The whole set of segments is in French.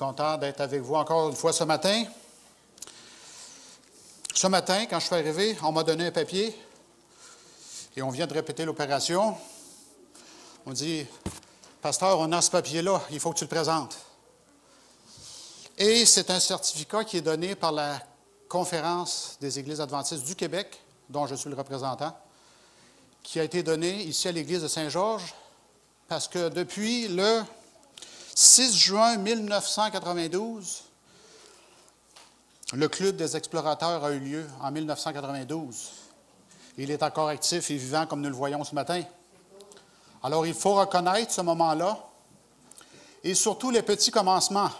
content d'être avec vous encore une fois ce matin. Ce matin, quand je suis arrivé, on m'a donné un papier et on vient de répéter l'opération. On dit, « Pasteur, on a ce papier-là, il faut que tu le présentes. » Et c'est un certificat qui est donné par la Conférence des Églises adventistes du Québec, dont je suis le représentant, qui a été donné ici à l'Église de Saint-Georges, parce que depuis le 6 juin 1992, le Club des explorateurs a eu lieu en 1992. Il est encore actif et vivant comme nous le voyons ce matin. Alors, il faut reconnaître ce moment-là et surtout les petits commencements.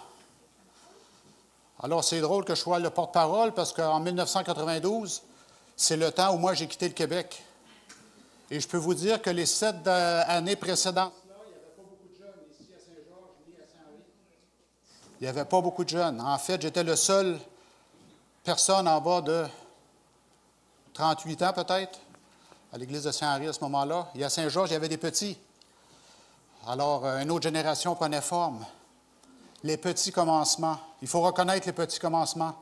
Alors, c'est drôle que je sois le porte-parole parce qu'en 1992, c'est le temps où moi j'ai quitté le Québec. Et je peux vous dire que les 7 années précédentes, il n'y avait pas beaucoup de jeunes. En fait, j'étais le seul personne en bas de 38 ans peut-être, à l'église de Saint-Henri à ce moment-là. Et à Saint-Georges, il y avait des petits. Alors, une autre génération prenait forme. Les petits commencements. Il faut reconnaître les petits commencements.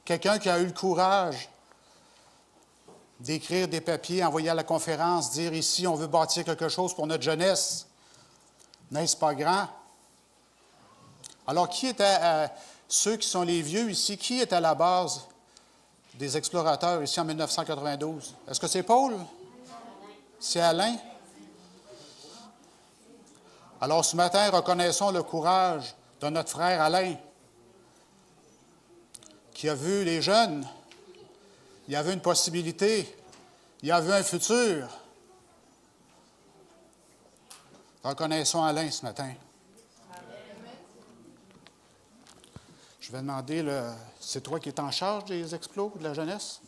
Quelqu'un qui a eu le courage d'écrire des papiers, envoyer à la conférence, dire ici, on veut bâtir quelque chose pour notre jeunesse. N'est-ce pas grand? Alors, qui était, ceux qui sont les vieux ici, qui est à la base des explorateurs ici en 1992? Est-ce que c'est Paul? C'est Alain? Alors, ce matin, reconnaissons le courage de notre frère Alain, qui a vu les jeunes. Il y avait une possibilité. Il y avait un futur. Reconnaissons Alain ce matin. Je vais demander, c'est toi qui es en charge des explos de la jeunesse?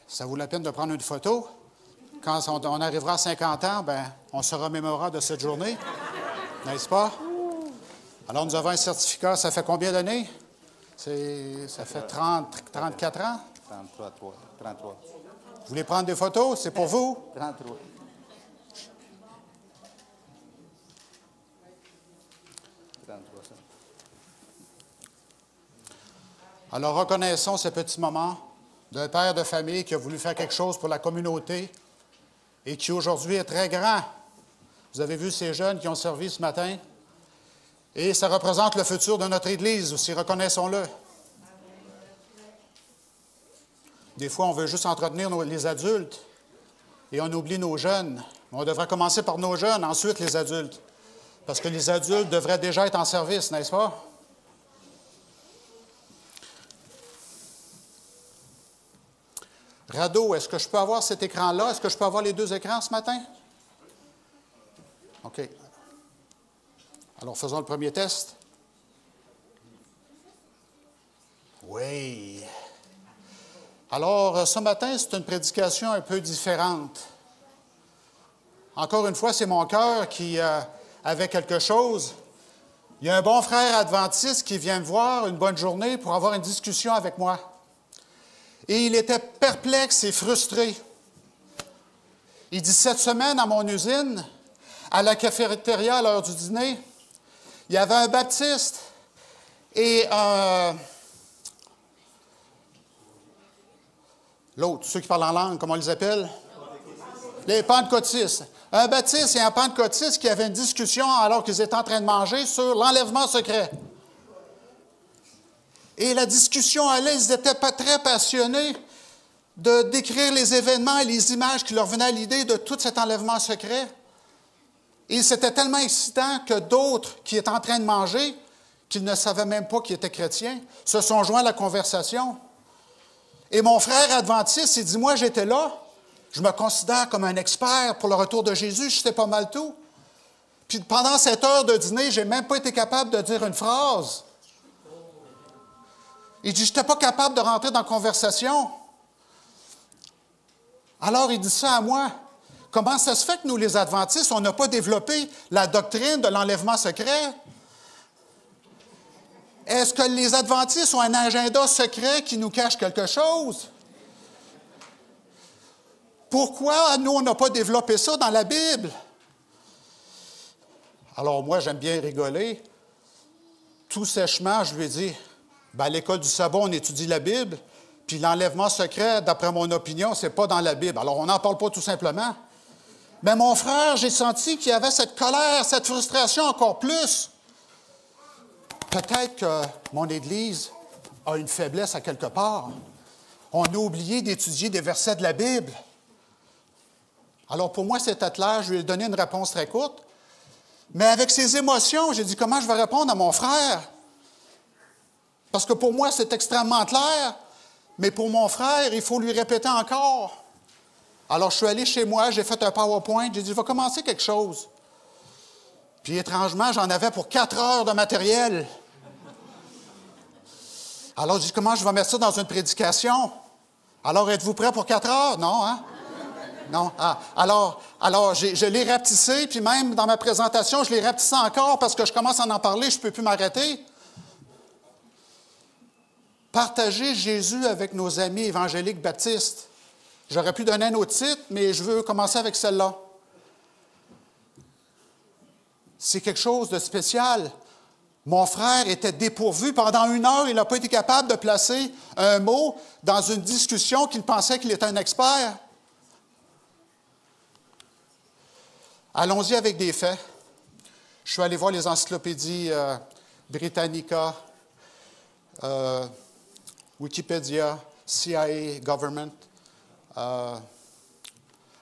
Ça vaut la peine de prendre une photo. Quand on arrivera à 50 ans, on se remémorera de cette journée, n'est-ce pas? Alors, nous avons un certificat. Ça fait combien d'années? Ça fait 34 ans? 33. Vous voulez prendre des photos? C'est pour vous? 33. Alors, reconnaissons ce petit moment d'un père de famille qui a voulu faire quelque chose pour la communauté et qui aujourd'hui est très grand. Vous avez vu ces jeunes qui ont servi ce matin. Et ça représente le futur de notre Église aussi, reconnaissons-le. Des fois, on veut juste entretenir les adultes et on oublie nos jeunes. On devrait commencer par nos jeunes, ensuite les adultes. Parce que les adultes devraient déjà être en service, n'est-ce pas? Rado, est-ce que je peux avoir cet écran-là? Est-ce que je peux avoir les 2 écrans ce matin? OK. Alors, faisons le premier test. Oui. Alors, ce matin, c'est une prédication un peu différente. Encore une fois, c'est mon cœur qui avait quelque chose. Il y a un bon frère adventiste qui vient me voir une bonne journée pour avoir une discussion avec moi. Et il était perplexe et frustré. Il dit, cette semaine, à mon usine, à la cafétéria à l'heure du dîner, il y avait un baptiste et l'autre, ceux qui parlent en langue, comment on les appelle? Les pentecôtistes. Un baptiste et un pentecôtiste qui avaient une discussion alors qu'ils étaient en train de manger sur l'enlèvement secret. Et la discussion allait, ils étaient pas très passionnés de décrire les événements et les images qui leur venaient à l'idée de tout cet enlèvement secret. Et c'était tellement excitant que d'autres qui étaient en train de manger, qu'ils ne savaient même pas qu'ils étaient chrétiens, se sont joints à la conversation. Et mon frère adventiste, il dit, moi j'étais là, je me considère comme un expert pour le retour de Jésus, je sais pas mal tout. Puis pendant cette heure de dîner, je n'ai même pas été capable de dire une phrase. Il dit, je n'étais pas capable de rentrer dans la conversation. Alors il dit ça à moi. Comment ça se fait que nous, les adventistes, on n'a pas développé la doctrine de l'enlèvement secret? Est-ce que les adventistes ont un agenda secret qui nous cache quelque chose? Pourquoi nous, on n'a pas développé ça dans la Bible? Alors moi, j'aime bien rigoler. tout sèchement, je lui ai dit, ben, à l'école du sabbat, on étudie la Bible, puis l'enlèvement secret, d'après mon opinion, c'est pas dans la Bible. Alors, on n'en parle pas tout simplement. Mais mon frère, j'ai senti qu'il y avait cette colère, cette frustration encore plus. Peut-être que mon Église a une faiblesse à quelque part. On a oublié d'étudier des versets de la Bible. Alors, pour moi, c'était clair. Je lui ai donné une réponse très courte. Mais avec ses émotions, j'ai dit, comment je vais répondre à mon frère? Parce que pour moi, c'est extrêmement clair. Mais pour mon frère, il faut lui répéter encore. Alors, je suis allé chez moi, j'ai fait un PowerPoint, j'ai dit, je vais commencer quelque chose. Puis, étrangement, j'en avais pour 4 heures de matériel. Alors, j'ai dit, comment je vais mettre ça dans une prédication? Alors, êtes-vous prêts pour 4 heures? Non, hein? Non. Ah, alors je l'ai rapetissé, puis même dans ma présentation, je l'ai rapetissé encore parce que je commence à en parler, je ne peux plus m'arrêter. Partager Jésus avec nos amis évangéliques baptistes. J'aurais pu donner un autre titre, mais je veux commencer avec celle-là. C'est quelque chose de spécial. Mon frère était dépourvu. Pendant 1 heure, il n'a pas été capable de placer un mot dans une discussion qu'il pensait qu'il était un expert. Allons-y avec des faits. Je suis allé voir les encyclopédies Britannica, Wikipédia, CIA, Government.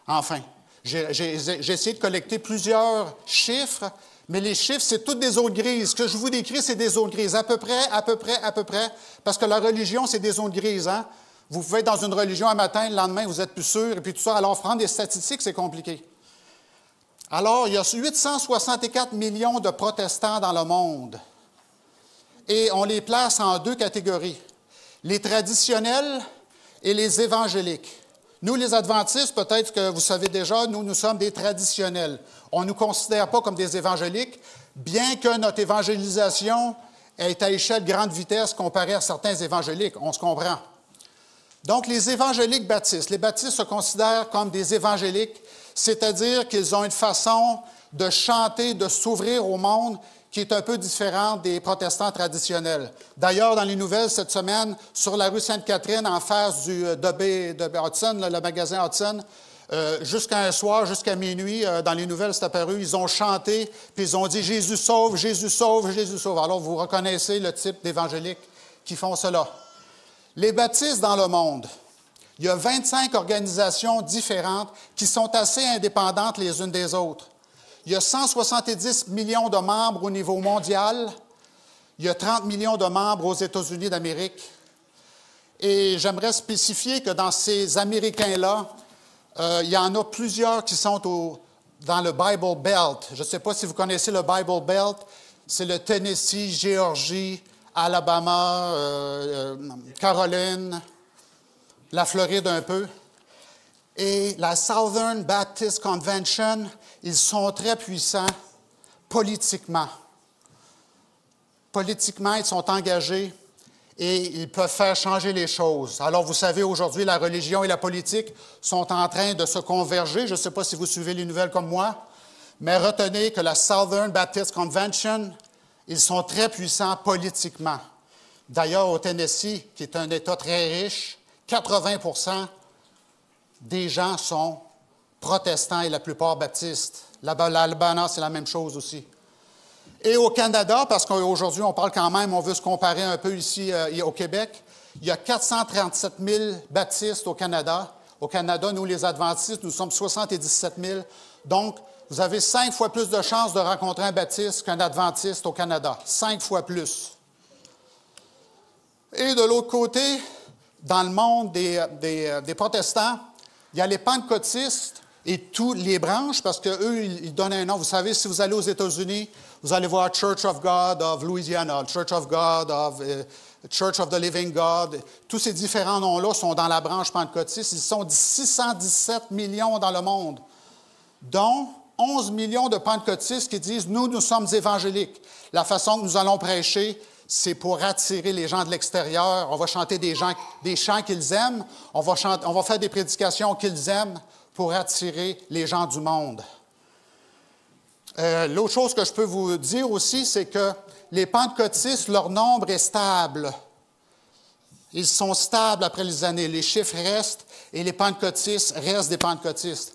Enfin, j'ai essayé de collecter plusieurs chiffres, mais les chiffres, c'est toutes des zones grises. Ce que je vous décris, c'est des zones grises, à peu près, parce que la religion, c'est des zones grises. Hein? Vous pouvez être dans une religion un matin, le lendemain, vous êtes plus sûr, et puis tout ça. Alors, prendre des statistiques, c'est compliqué. Alors, il y a 864 millions de protestants dans le monde. Et on les place en 2 catégories. Les traditionnels et les évangéliques. Nous, les adventistes, peut-être que vous savez déjà, nous sommes des traditionnels. On ne nous considère pas comme des évangéliques, bien que notre évangélisation est à échelle grande vitesse comparée à certains évangéliques. On se comprend. Donc, les évangéliques baptistes. Les baptistes se considèrent comme des évangéliques, c'est-à-dire qu'ils ont une façon de chanter, de s'ouvrir au monde qui est un peu différente des protestants traditionnels. D'ailleurs, dans les nouvelles cette semaine, sur la rue Sainte-Catherine, en face de Hudson, le magasin Hudson, jusqu'à un soir, jusqu'à minuit, dans les nouvelles, c'est apparu, ils ont chanté, puis ils ont dit « Jésus sauve, Jésus sauve, Jésus sauve ». Alors, vous reconnaissez le type d'évangéliques qui font cela. Les baptistes dans le monde. Il y a 25 organisations différentes qui sont assez indépendantes les unes des autres. Il y a 170 millions de membres au niveau mondial. Il y a 30 millions de membres aux États-Unis d'Amérique. Et j'aimerais spécifier que dans ces Américains-là, il y en a plusieurs qui sont dans le Bible Belt. Je ne sais pas si vous connaissez le Bible Belt. C'est le Tennessee, Géorgie, Alabama, Caroline, la Floride un peu. Et la Southern Baptist Convention, ils sont très puissants politiquement. Politiquement, ils sont engagés et ils peuvent faire changer les choses. Alors, vous savez, aujourd'hui, la religion et la politique sont en train de se converger. Je ne sais pas si vous suivez les nouvelles comme moi, mais retenez que la Southern Baptist Convention, ils sont très puissants politiquement. D'ailleurs, au Tennessee, qui est un État très riche, 80% des gens sont protestants et la plupart baptistes. L'Alabama, c'est la même chose aussi. Et au Canada, parce qu'aujourd'hui, on parle quand même, on veut se comparer un peu ici au Québec, il y a 437 000 baptistes au Canada. Au Canada, nous, les adventistes, nous sommes 77 000. Donc, vous avez 5 fois plus de chances de rencontrer un baptiste qu'un adventiste au Canada. 5 fois plus. Et de l'autre côté, dans le monde des protestants, il y a les pentecôtistes et toutes les branches, parce qu'eux, ils donnent un nom. Vous savez, si vous allez aux États-Unis, vous allez voir Church of God of Louisiana, Church of God of Church of the Living God. Tous ces différents noms-là sont dans la branche pentecôtiste. Ils sont 617 millions dans le monde, dont 11 millions de pentecôtistes qui disent « Nous sommes évangéliques. La façon que nous allons prêcher, c'est pour attirer les gens de l'extérieur. On va chanter des chants qu'ils aiment. On va faire des prédications qu'ils aiment pour attirer les gens du monde. » L'autre chose que je peux vous dire aussi, c'est que les pentecôtistes, leur nombre est stable. Ils sont stables après les années. Les chiffres restent et les pentecôtistes restent des pentecôtistes.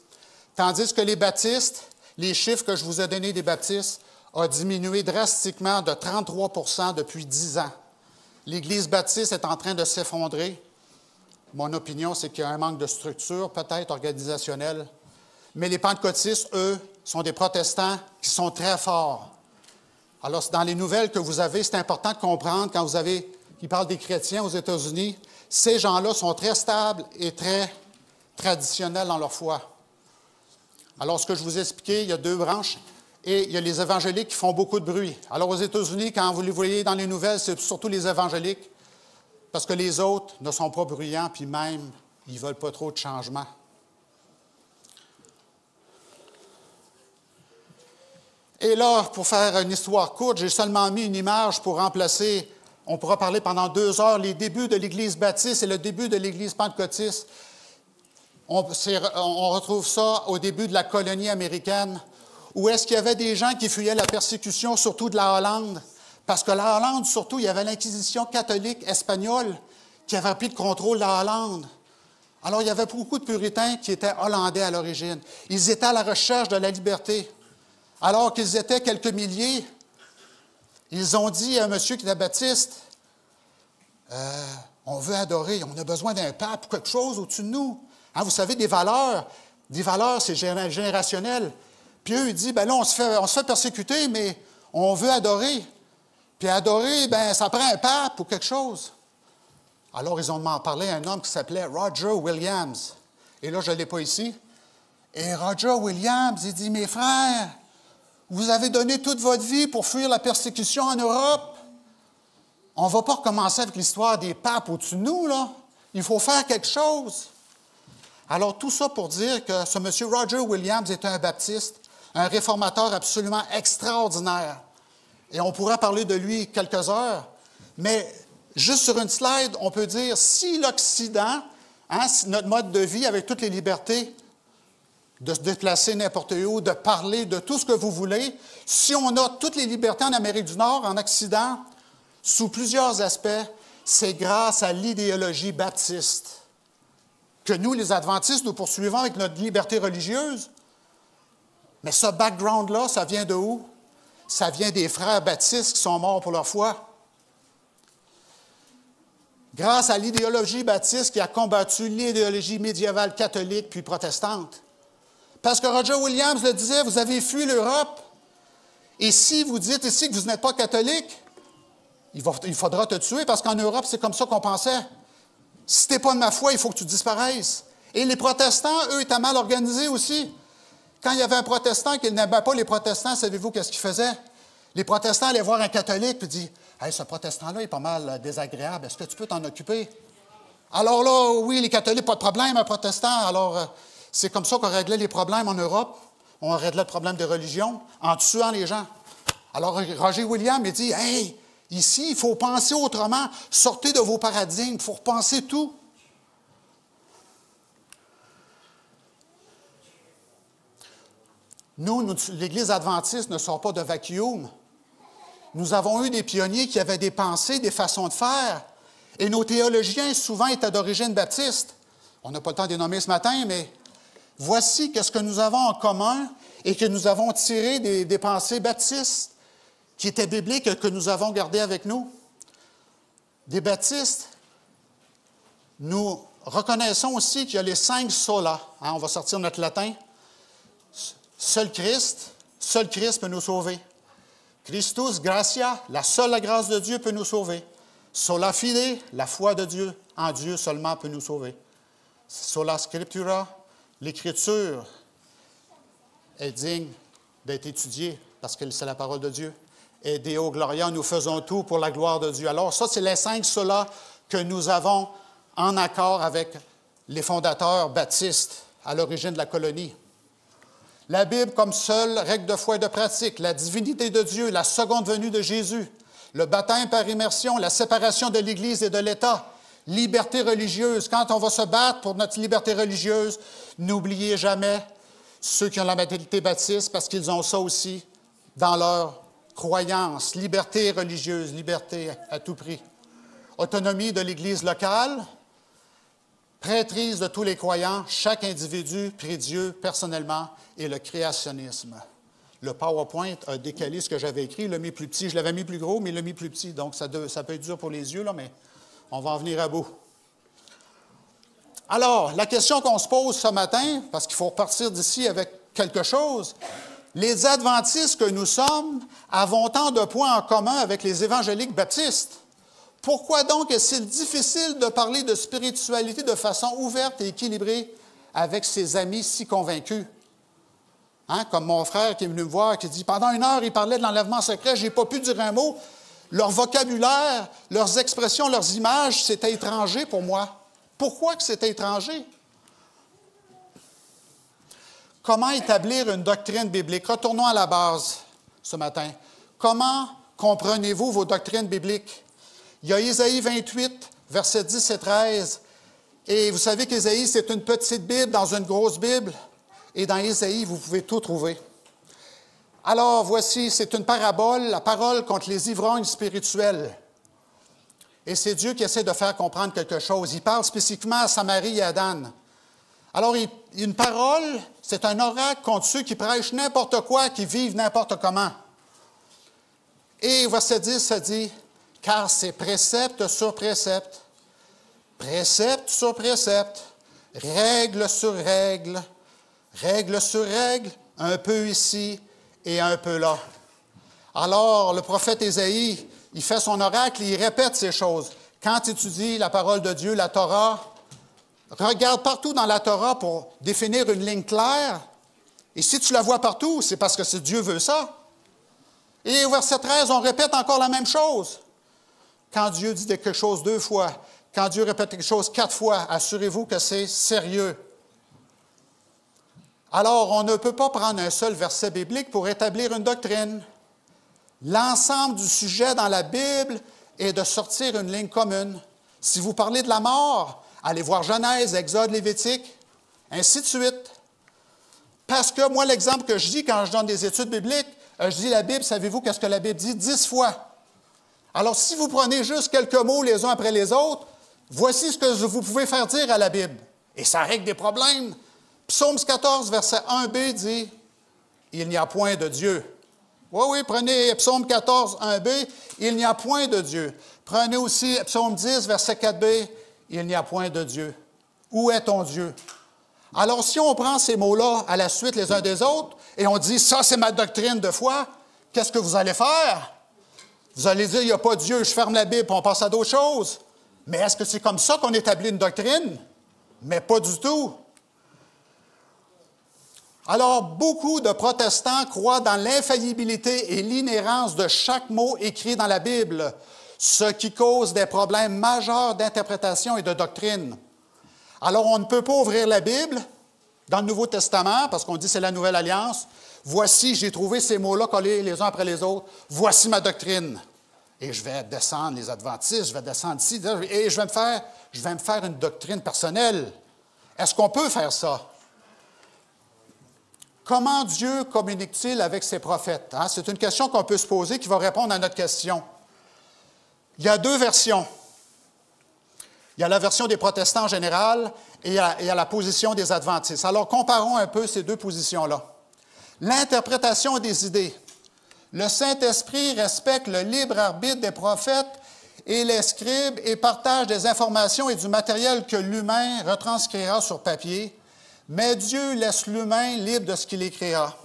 Tandis que les baptistes, les chiffres que je vous ai donnés des baptistes, ont diminué drastiquement de 33 % depuis 10 ans. L'Église baptiste est en train de s'effondrer. Mon opinion, c'est qu'il y a un manque de structure, peut-être organisationnelle. Mais les pentecôtistes, eux, sont des protestants qui sont très forts. Alors, dans les nouvelles que vous avez, c'est important de comprendre, quand vous avez, qui parlent des chrétiens aux États-Unis, ces gens-là sont très stables et très traditionnels dans leur foi. Alors, ce que je vous ai expliqué, il y a deux branches, et il y a les évangéliques qui font beaucoup de bruit. Alors, aux États-Unis, quand vous les voyez dans les nouvelles, c'est surtout les évangéliques, parce que les autres ne sont pas bruyants, puis même, ils ne veulent pas trop de changement. Et là, pour faire une histoire courte, j'ai seulement mis une image pour remplacer, on pourra parler pendant 2 heures, les débuts de l'Église baptiste et le début de l'Église pentecôtiste. On retrouve ça au début de la colonie américaine, où est-ce qu'il y avait des gens qui fuyaient la persécution, surtout de la Hollande, parce que la Hollande, surtout, il y avait l'Inquisition catholique espagnole qui avait pris le contrôle de la Hollande. Alors, il y avait beaucoup de puritains qui étaient hollandais à l'origine. Ils étaient à la recherche de la liberté. Alors qu'ils étaient quelques milliers, ils ont dit à un monsieur qui était baptiste, on veut adorer, on a besoin d'un pape ou quelque chose au-dessus de nous. Hein, vous savez, des valeurs, c'est générationnel. Puis eux, ils disent, bien là, on se fait persécuter, mais on veut adorer. Puis adorer, bien, ça prend un pape ou quelque chose. Alors, ils ont parlé à un homme qui s'appelait Roger Williams. Et là, je ne l'ai pas ici. Et Roger Williams, il dit, mes frères, vous avez donné toute votre vie pour fuir la persécution en Europe. On ne va pas recommencer avec l'histoire des papes au-dessus de nous, là. Il faut faire quelque chose. Alors, tout ça pour dire que ce monsieur Roger Williams était un baptiste, un réformateur absolument extraordinaire. Et on pourrait parler de lui quelques heures, mais juste sur une slide, on peut dire, si l'Occident, notre mode de vie avec toutes les libertés, de se déplacer n'importe où, de parler de tout ce que vous voulez, si on a toutes les libertés en Amérique du Nord, en Occident, sous plusieurs aspects, c'est grâce à l'idéologie baptiste que nous, les adventistes, nous poursuivons avec notre liberté religieuse. Mais ce background-là, ça vient de où? Ça vient des frères baptistes qui sont morts pour leur foi. Grâce à l'idéologie baptiste qui a combattu l'idéologie médiévale catholique puis protestante. Parce que Roger Williams le disait, vous avez fui l'Europe, et si vous dites ici que vous n'êtes pas catholique, il faudra te tuer, parce qu'en Europe, c'est comme ça qu'on pensait. Si tu n'es pas de ma foi, il faut que tu disparaisses. Et les protestants, eux, étaient mal organisés aussi. Quand il y avait un protestant qui n'aimait pas les protestants, savez-vous qu'est-ce qu'ils faisaient? Les protestants allaient voir un catholique et disaient, « Hey, ce protestant-là est pas mal désagréable, est-ce que tu peux t'en occuper? » Alors là, oui, les catholiques, pas de problème, un protestant. Alors, c'est comme ça qu'on réglait les problèmes en Europe. On réglait le problème des religions en tuant les gens. Alors, Roger Williams, il dit, « Hey, ici, il faut penser autrement. Sortez de vos paradigmes, il faut repenser tout. » Nous, l'Église adventiste ne sort pas de vacuum. Nous avons eu des pionniers qui avaient des pensées, des façons de faire. Et nos théologiens, souvent, étaient d'origine baptiste. On n'a pas le temps de les nommer ce matin, mais voici ce que nous avons en commun et que nous avons tiré des pensées baptistes qui étaient bibliques et que nous avons gardées avec nous. Des baptistes, nous reconnaissons aussi qu'il y a les 5 solas. Hein, on va sortir notre latin. Seul Christ peut nous sauver. Christus gratia, la seule grâce de Dieu peut nous sauver. Sola fide, la foi de Dieu en Dieu seulement peut nous sauver. Sola scriptura, l'Écriture est digne d'être étudiée parce que c'est la parole de Dieu. Et Deo Gloria, nous faisons tout pour la gloire de Dieu. Alors ça, c'est les 5 solas que nous avons en accord avec les fondateurs baptistes à l'origine de la colonie. La Bible comme seule règle de foi et de pratique, la divinité de Dieu, la seconde venue de Jésus, le baptême par immersion, la séparation de l'Église et de l'État, liberté religieuse. Quand on va se battre pour notre liberté religieuse, n'oubliez jamais ceux qui ont la mentalité baptiste, parce qu'ils ont ça aussi dans leur croyance. Liberté religieuse, liberté à tout prix. Autonomie de l'Église locale, prêtrise de tous les croyants, chaque individu prie Dieu personnellement, et le créationnisme. Le PowerPoint a décalé ce que j'avais écrit, il l'a mis plus petit. Je l'avais mis plus gros, mais il l'a mis plus petit. Donc, ça peut être dur pour les yeux, là, mais on va en venir à bout. Alors, la question qu'on se pose ce matin, parce qu'il faut repartir d'ici avec quelque chose, les adventistes que nous sommes avons tant de points en commun avec les évangéliques baptistes. Pourquoi donc est-il difficile de parler de spiritualité de façon ouverte et équilibrée avec ses amis si convaincus? Hein, comme mon frère qui est venu me voir, qui dit « Pendant 1 heure, il parlait de l'enlèvement secret, je n'ai pas pu dire un mot. Leur vocabulaire, leurs expressions, leurs images, c'était étranger pour moi. » Pourquoi que c'était étranger? Comment établir une doctrine biblique? Retournons à la base ce matin. Comment comprenez-vous vos doctrines bibliques? Il y a Ésaïe 28, versets 10 et 13. Et vous savez qu'Ésaïe, c'est une petite Bible dans une grosse Bible. Et dans Ésaïe, vous pouvez tout trouver. Alors, voici, c'est une parabole, la parole contre les ivrognes spirituels. Et c'est Dieu qui essaie de faire comprendre quelque chose. Il parle spécifiquement à Samarie et à Dan. Alors, une parole, c'est un oracle contre ceux qui prêchent n'importe quoi, qui vivent n'importe comment. Et verset 10, ça dit, « Car c'est précepte sur précepte, précepte sur précepte, règle sur règle, règle sur règle, un peu ici et un peu là. » Alors, le prophète Ésaïe, il fait son oracle et il répète ces choses. Quand tu étudies la parole de Dieu, la Torah, regarde partout dans la Torah pour définir une ligne claire. Et si tu la vois partout, c'est parce que Dieu veut ça. Et au verset 13, on répète encore la même chose. Quand Dieu dit quelque chose 2 fois, quand Dieu répète quelque chose 4 fois, assurez-vous que c'est sérieux. Alors, on ne peut pas prendre un seul verset biblique pour établir une doctrine. L'ensemble du sujet dans la Bible est de sortir une ligne commune. Si vous parlez de la mort, allez voir Genèse, Exode, Lévitique, ainsi de suite. Parce que moi, l'exemple que je dis quand je donne des études bibliques, je dis la Bible, savez-vous qu'est-ce que la Bible dit? 10 fois. Alors, si vous prenez juste quelques mots les uns après les autres, voici ce que vous pouvez faire dire à la Bible. Et ça règle des problèmes. Psaume 14, verset 1b dit « Il n'y a point de Dieu ». Oui, prenez Psaume 14, 1b, « Il n'y a point de Dieu ». Prenez aussi Psaume 10, verset 4b, « Il n'y a point de Dieu ». Où est ton Dieu? Alors, si on prend ces mots-là à la suite les uns des autres et on dit « Ça, c'est ma doctrine de foi », qu'est-ce que vous allez faire? Vous allez dire « Il n'y a pas de Dieu, je ferme la Bible et on passe à d'autres choses ». Mais est-ce que c'est comme ça qu'on établit une doctrine? Mais pas du tout. Alors, beaucoup de protestants croient dans l'infaillibilité et l'inhérence de chaque mot écrit dans la Bible, ce qui cause des problèmes majeurs d'interprétation et de doctrine. Alors, on ne peut pas ouvrir la Bible dans le Nouveau Testament, parce qu'on dit que c'est la Nouvelle Alliance. Voici, j'ai trouvé ces mots-là collés les uns après les autres. Voici ma doctrine. Et je vais descendre les adventistes, je vais descendre ici, et je vais me faire une doctrine personnelle. Est-ce qu'on peut faire ça? Comment Dieu communique-t-il avec ses prophètes? Hein? C'est une question qu'on peut se poser qui va répondre à notre question. Il y a 2 versions. Il y a la version des protestants en général et il y a la position des adventistes. Alors, comparons un peu ces 2 positions-là. L'interprétation des idées. Le Saint-Esprit respecte le libre arbitre des prophètes et les scribes et partage des informations et du matériel que l'humain retranscrira sur papier. Mais Dieu laisse l'humain libre de ce qu'il écrira.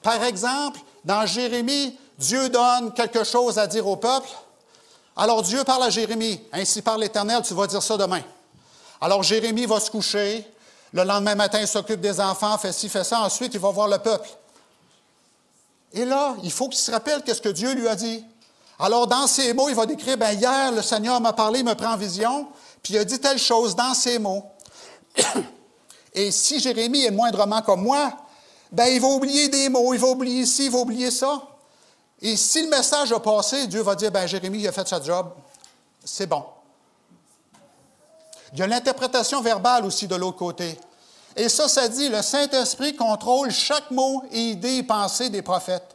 Par exemple, dans Jérémie, Dieu donne quelque chose à dire au peuple. Alors Dieu parle à Jérémie. « Ainsi parle l'Éternel, tu vas dire ça demain. » Alors Jérémie va se coucher. Le lendemain matin, il s'occupe des enfants, fait ci, fait ça. Ensuite, il va voir le peuple. Et là, il faut qu'il se rappelle qu'est-ce que Dieu lui a dit. Alors, dans ces mots, il va décrire, « Bien, hier, le Seigneur m'a parlé, il me prend en vision, puis il a dit telle chose dans ces mots. » Et si Jérémie est moindrement comme moi, bien, il va oublier des mots, il va oublier ci, il va oublier ça. Et si le message a passé, Dieu va dire, bien, Jérémie, il a fait sa job, c'est bon. Il y a l'interprétation verbale aussi de l'autre côté. Et ça dit, le Saint-Esprit contrôle chaque mot et idée et pensée des prophètes.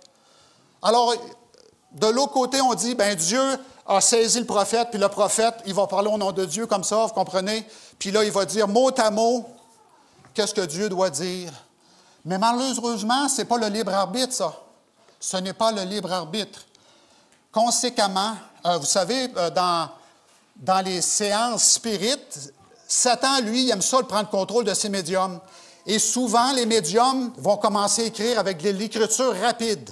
Alors, de l'autre côté, on dit, bien, Dieu a saisi le prophète, puis le prophète, il va parler au nom de Dieu comme ça, vous comprenez? Puis là, il va dire mot à mot, qu'est-ce que Dieu doit dire. Mais malheureusement, ce n'est pas le libre arbitre, ça. Ce n'est pas le libre arbitre. Conséquemment, vous savez, dans les séances spirites, Satan, lui, il aime ça, prendre le contrôle de ses médiums. Et souvent, les médiums vont commencer à écrire avec de l'écriture rapide.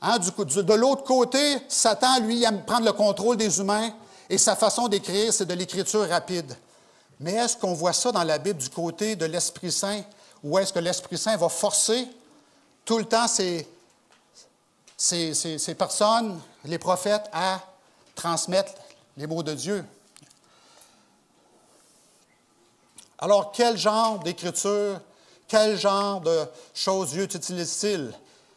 Hein, de l'autre côté, Satan, lui, il aime prendre le contrôle des humains et sa façon d'écrire, c'est de l'écriture rapide. Mais est-ce qu'on voit ça dans la Bible du côté de l'Esprit Saint ou est-ce que l'Esprit Saint va forcer tout le temps ces personnes, les prophètes, à transmettre les mots de Dieu? Alors, quel genre d'écriture, quel genre de choses Dieu utilise-t-il?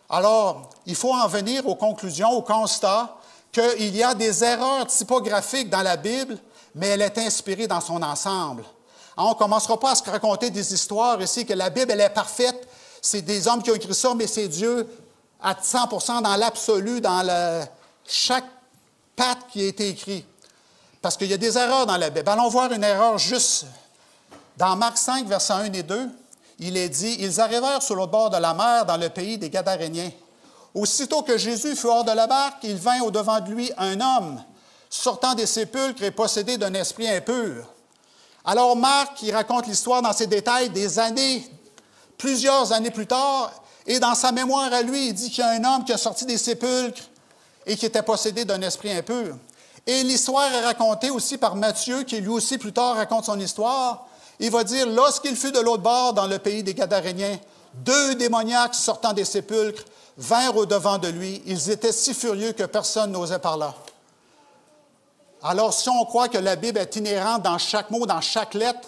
Alors, il faut en venir aux conclusions, au constat qu'il y a des erreurs typographiques dans la Bible, mais elle est inspirée dans son ensemble. On ne commencera pas à se raconter des histoires ici, que la Bible, elle est parfaite, c'est des hommes qui ont écrit ça, mais c'est Dieu à 100% dans l'absolu, dans chaque patte qui a été écrit. Parce qu'il y a des erreurs dans la Bible. Allons voir une erreur juste. Dans Marc 5, versets 1 et 2, il est dit, « Ils arrivèrent sur l'autre bord de la mer, dans le pays des Gadaréniens. Aussitôt que Jésus fut hors de la barque, il vint au-devant de lui un homme, sortant des sépulcres et possédé d'un esprit impur. » Alors Marc, il raconte l'histoire dans ses détails des années, plusieurs années plus tard, et dans sa mémoire à lui, il dit qu'il y a un homme qui a sorti des sépulcres et qui était possédé d'un esprit impur. Et l'histoire est racontée aussi par Matthieu, qui lui aussi plus tard raconte son histoire. Il va dire, lorsqu'il fut de l'autre bord dans le pays des Gadaréniens, 2 démoniaques sortant des sépulcres vinrent au-devant de lui. Ils étaient si furieux que personne n'osait par là. Alors, si on croit que la Bible est inhérente dans chaque mot, dans chaque lettre,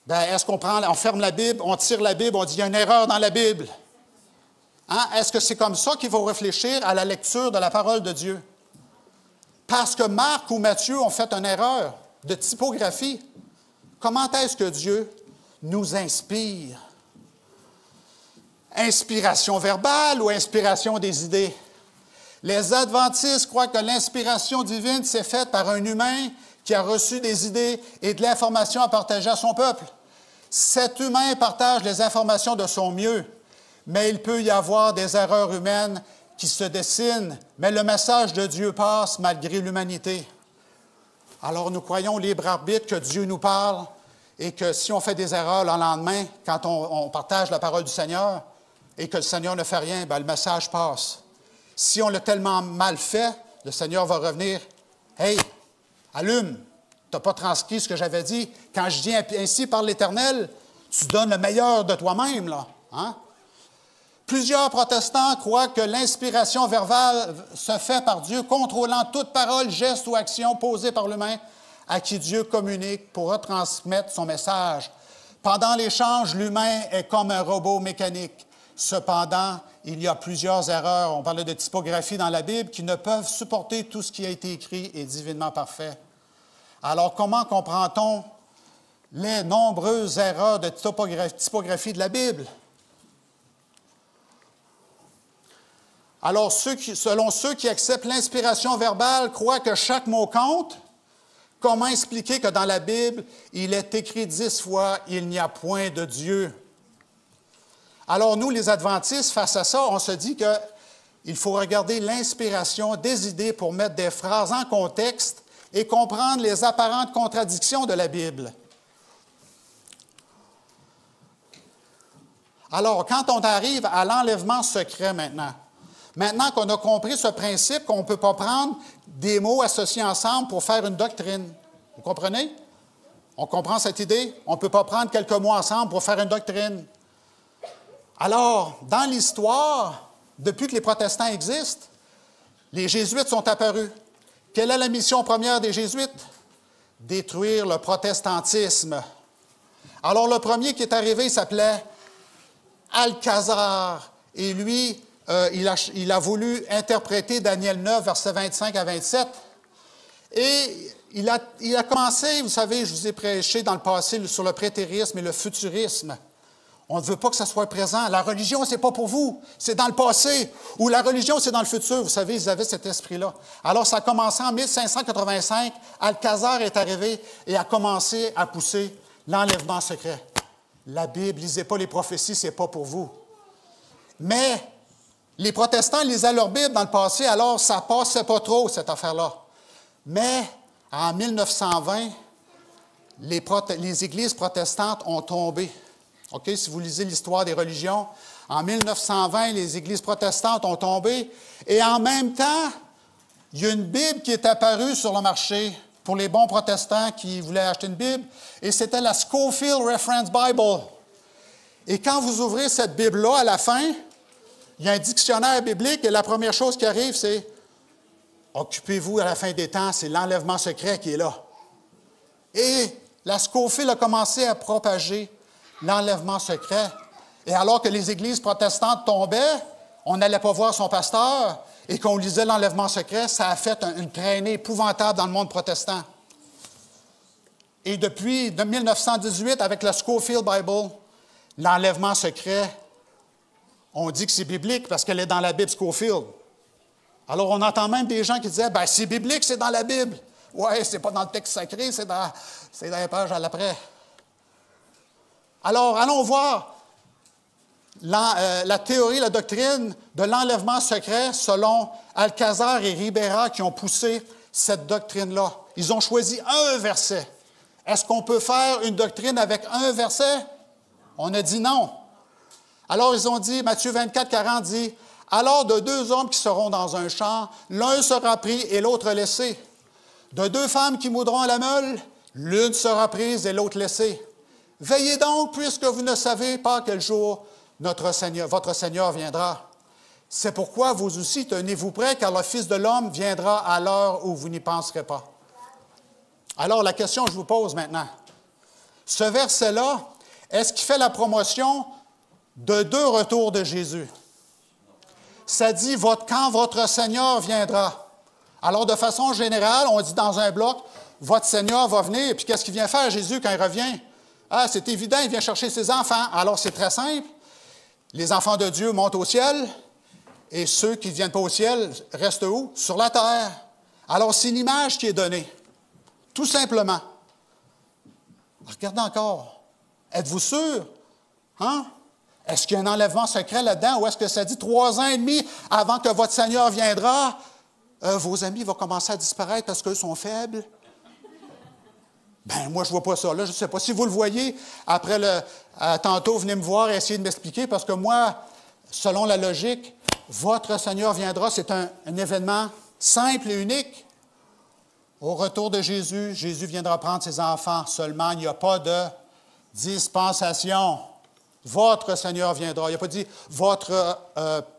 bien, est-ce qu'on ferme la Bible, on tire la Bible, on dit, il y a une erreur dans la Bible? Hein? Est-ce que c'est comme ça qu'il faut réfléchir à la lecture de la parole de Dieu? Parce que Marc ou Matthieu ont fait une erreur de typographie. Comment est-ce que Dieu nous inspire? Inspiration verbale ou inspiration des idées? Les adventistes croient que l'inspiration divine s'est faite par un humain qui a reçu des idées et de l'information à partager à son peuple. Cet humain partage les informations de son mieux, mais il peut y avoir des erreurs humaines qui se dessinent, mais le message de Dieu passe malgré l'humanité. Alors nous croyons au libre arbitre, que Dieu nous parle et que si on fait des erreurs le lendemain, quand on partage la parole du Seigneur et que le Seigneur ne fait rien, bien, le message passe. Si on l'a tellement mal fait, le Seigneur va revenir. « Hey, allume, tu n'as pas transcrit ce que j'avais dit. Quand je dis ainsi par l'Éternel, tu donnes le meilleur de toi-même. » là. Hein? Plusieurs protestants croient que l'inspiration verbale se fait par Dieu, contrôlant toute parole, geste ou action posée par l'humain à qui Dieu communique pour retransmettre son message. Pendant l'échange, l'humain est comme un robot mécanique. Cependant, il y a plusieurs erreurs, on parlait de typographie dans la Bible, qui ne peuvent supporter tout ce qui a été écrit et divinement parfait. Alors, comment comprend-on les nombreuses erreurs de typographie de la Bible? Alors, selon ceux qui acceptent l'inspiration verbale, croient que chaque mot compte. Comment expliquer que dans la Bible, il est écrit 10 fois « Il n'y a point de Dieu ». Alors, nous, les adventistes, face à ça, on se dit qu'il faut regarder l'inspiration des idées pour mettre des phrases en contexte et comprendre les apparentes contradictions de la Bible. Alors, quand on arrive à l'enlèvement secret maintenant qu'on a compris ce principe qu'on ne peut pas prendre des mots associés ensemble pour faire une doctrine. Vous comprenez? On comprend cette idée? On ne peut pas prendre quelques mots ensemble pour faire une doctrine. Alors, dans l'histoire, depuis que les protestants existent, les jésuites sont apparus. Quelle est la mission première des jésuites? Détruire le protestantisme. Alors, le premier qui est arrivé, il s'appelait Alcazar. Et lui, il a voulu interpréter Daniel 9, versets 25 à 27. Et il a commencé, vous savez, je vous ai prêché dans le passé sur le prétérisme et le futurisme. On ne veut pas que ça soit présent. La religion, ce n'est pas pour vous, c'est dans le passé. Ou la religion, c'est dans le futur. Vous savez, ils avaient cet esprit-là. Alors, ça a commencé en 1585. Alcazar est arrivé et a commencé à pousser l'enlèvement secret. La Bible, lisez pas les prophéties, ce n'est pas pour vous. Mais les protestants lisaient leur Bible dans le passé, alors ça ne passait pas trop, cette affaire-là. Mais en 1920, les églises protestantes ont tombé. OK, si vous lisez l'histoire des religions, en 1920, les églises protestantes ont tombé et en même temps, il y a une Bible qui est apparue sur le marché pour les bons protestants qui voulaient acheter une Bible et c'était la Scofield Reference Bible. Et quand vous ouvrez cette Bible-là, à la fin, il y a un dictionnaire biblique et la première chose qui arrive, c'est « Occupez-vous à la fin des temps, c'est l'enlèvement secret qui est là. » Et la Scofield a commencé à propager l'enlèvement secret. Et alors que les églises protestantes tombaient, on n'allait pas voir son pasteur et qu'on lisait l'enlèvement secret, ça a fait une traînée épouvantable dans le monde protestant. Et depuis 1918, avec la Scofield Bible, l'enlèvement secret, on dit que c'est biblique parce qu'elle est dans la Bible Scofield. Alors on entend même des gens qui disaient, « c'est biblique, c'est dans la Bible. » Oui, c'est pas dans le texte sacré, c'est dans les pages à l'après. Alors, allons voir la théorie, la doctrine de l'enlèvement secret selon Alcazar et Ribera qui ont poussé cette doctrine-là. Ils ont choisi un verset. Est-ce qu'on peut faire une doctrine avec un verset? On a dit non. Alors, ils ont dit, Matthieu 24, 40 dit, « Alors de deux hommes qui seront dans un champ, l'un sera pris et l'autre laissé. De deux femmes qui moudront à la meule, l'une sera prise et l'autre laissée. Veillez donc, puisque vous ne savez pas quel jour votre Seigneur viendra. C'est pourquoi vous aussi tenez-vous prêts, car le Fils de l'homme viendra à l'heure où vous n'y penserez pas. » Alors, la question que je vous pose maintenant, ce verset-là, est-ce qu'il fait la promotion de deux retours de Jésus? Ça dit « quand votre Seigneur viendra ». Alors, de façon générale, on dit dans un bloc, votre Seigneur va venir, puis qu'est-ce qu'il vient faire, Jésus, quand il revient? Ah, c'est évident, il vient chercher ses enfants. Alors, c'est très simple. Les enfants de Dieu montent au ciel, et ceux qui ne viennent pas au ciel restent où? Sur la terre. Alors, c'est une image qui est donnée, tout simplement. Regardez encore. Êtes-vous sûr? Hein? Est-ce qu'il y a un enlèvement secret là-dedans, ou est-ce que ça dit 3 ans et demi avant que votre Seigneur viendra, vos amis vont commencer à disparaître parce qu'eux sont faibles? Moi, je ne vois pas ça. Là, je ne sais pas. Si vous le voyez, après tantôt, venez me voir et essayez de m'expliquer, parce que moi, selon la logique, votre Seigneur viendra, c'est un événement simple et unique. Au retour de Jésus, Jésus viendra prendre ses enfants seulement. Il n'y a pas de dispensation. Votre Seigneur viendra. Il n'a pas dit votre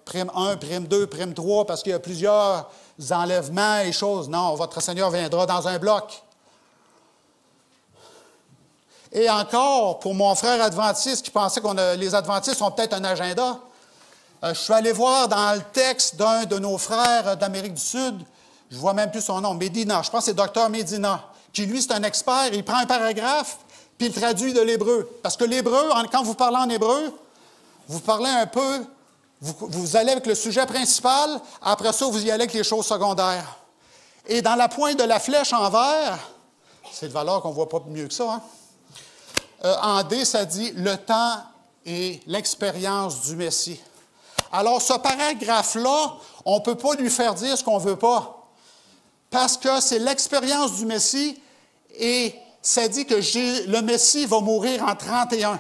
prime 1, prime 2, prime 3, parce qu'il y a plusieurs enlèvements et choses. Non, votre Seigneur viendra dans un bloc. Et encore, pour mon frère adventiste qui pensait que les adventistes ont peut-être un agenda, je suis allé voir dans le texte d'un de nos frères d'Amérique du Sud, je ne vois même plus son nom, Medina, je pense que c'est Dr Medina, qui lui, c'est un expert, il prend un paragraphe, puis il traduit de l'hébreu. Parce que l'hébreu, quand vous parlez en hébreu, vous parlez un peu, vous allez avec le sujet principal, après ça, vous y allez avec les choses secondaires. Et dans la pointe de la flèche en vert, c'est de valeur qu'on ne voit pas mieux que ça, hein? En D, ça dit « le temps et l'expérience du Messie ». Alors, ce paragraphe-là, on ne peut pas lui faire dire ce qu'on ne veut pas, parce que c'est l'expérience du Messie et ça dit que le Messie va mourir en 31.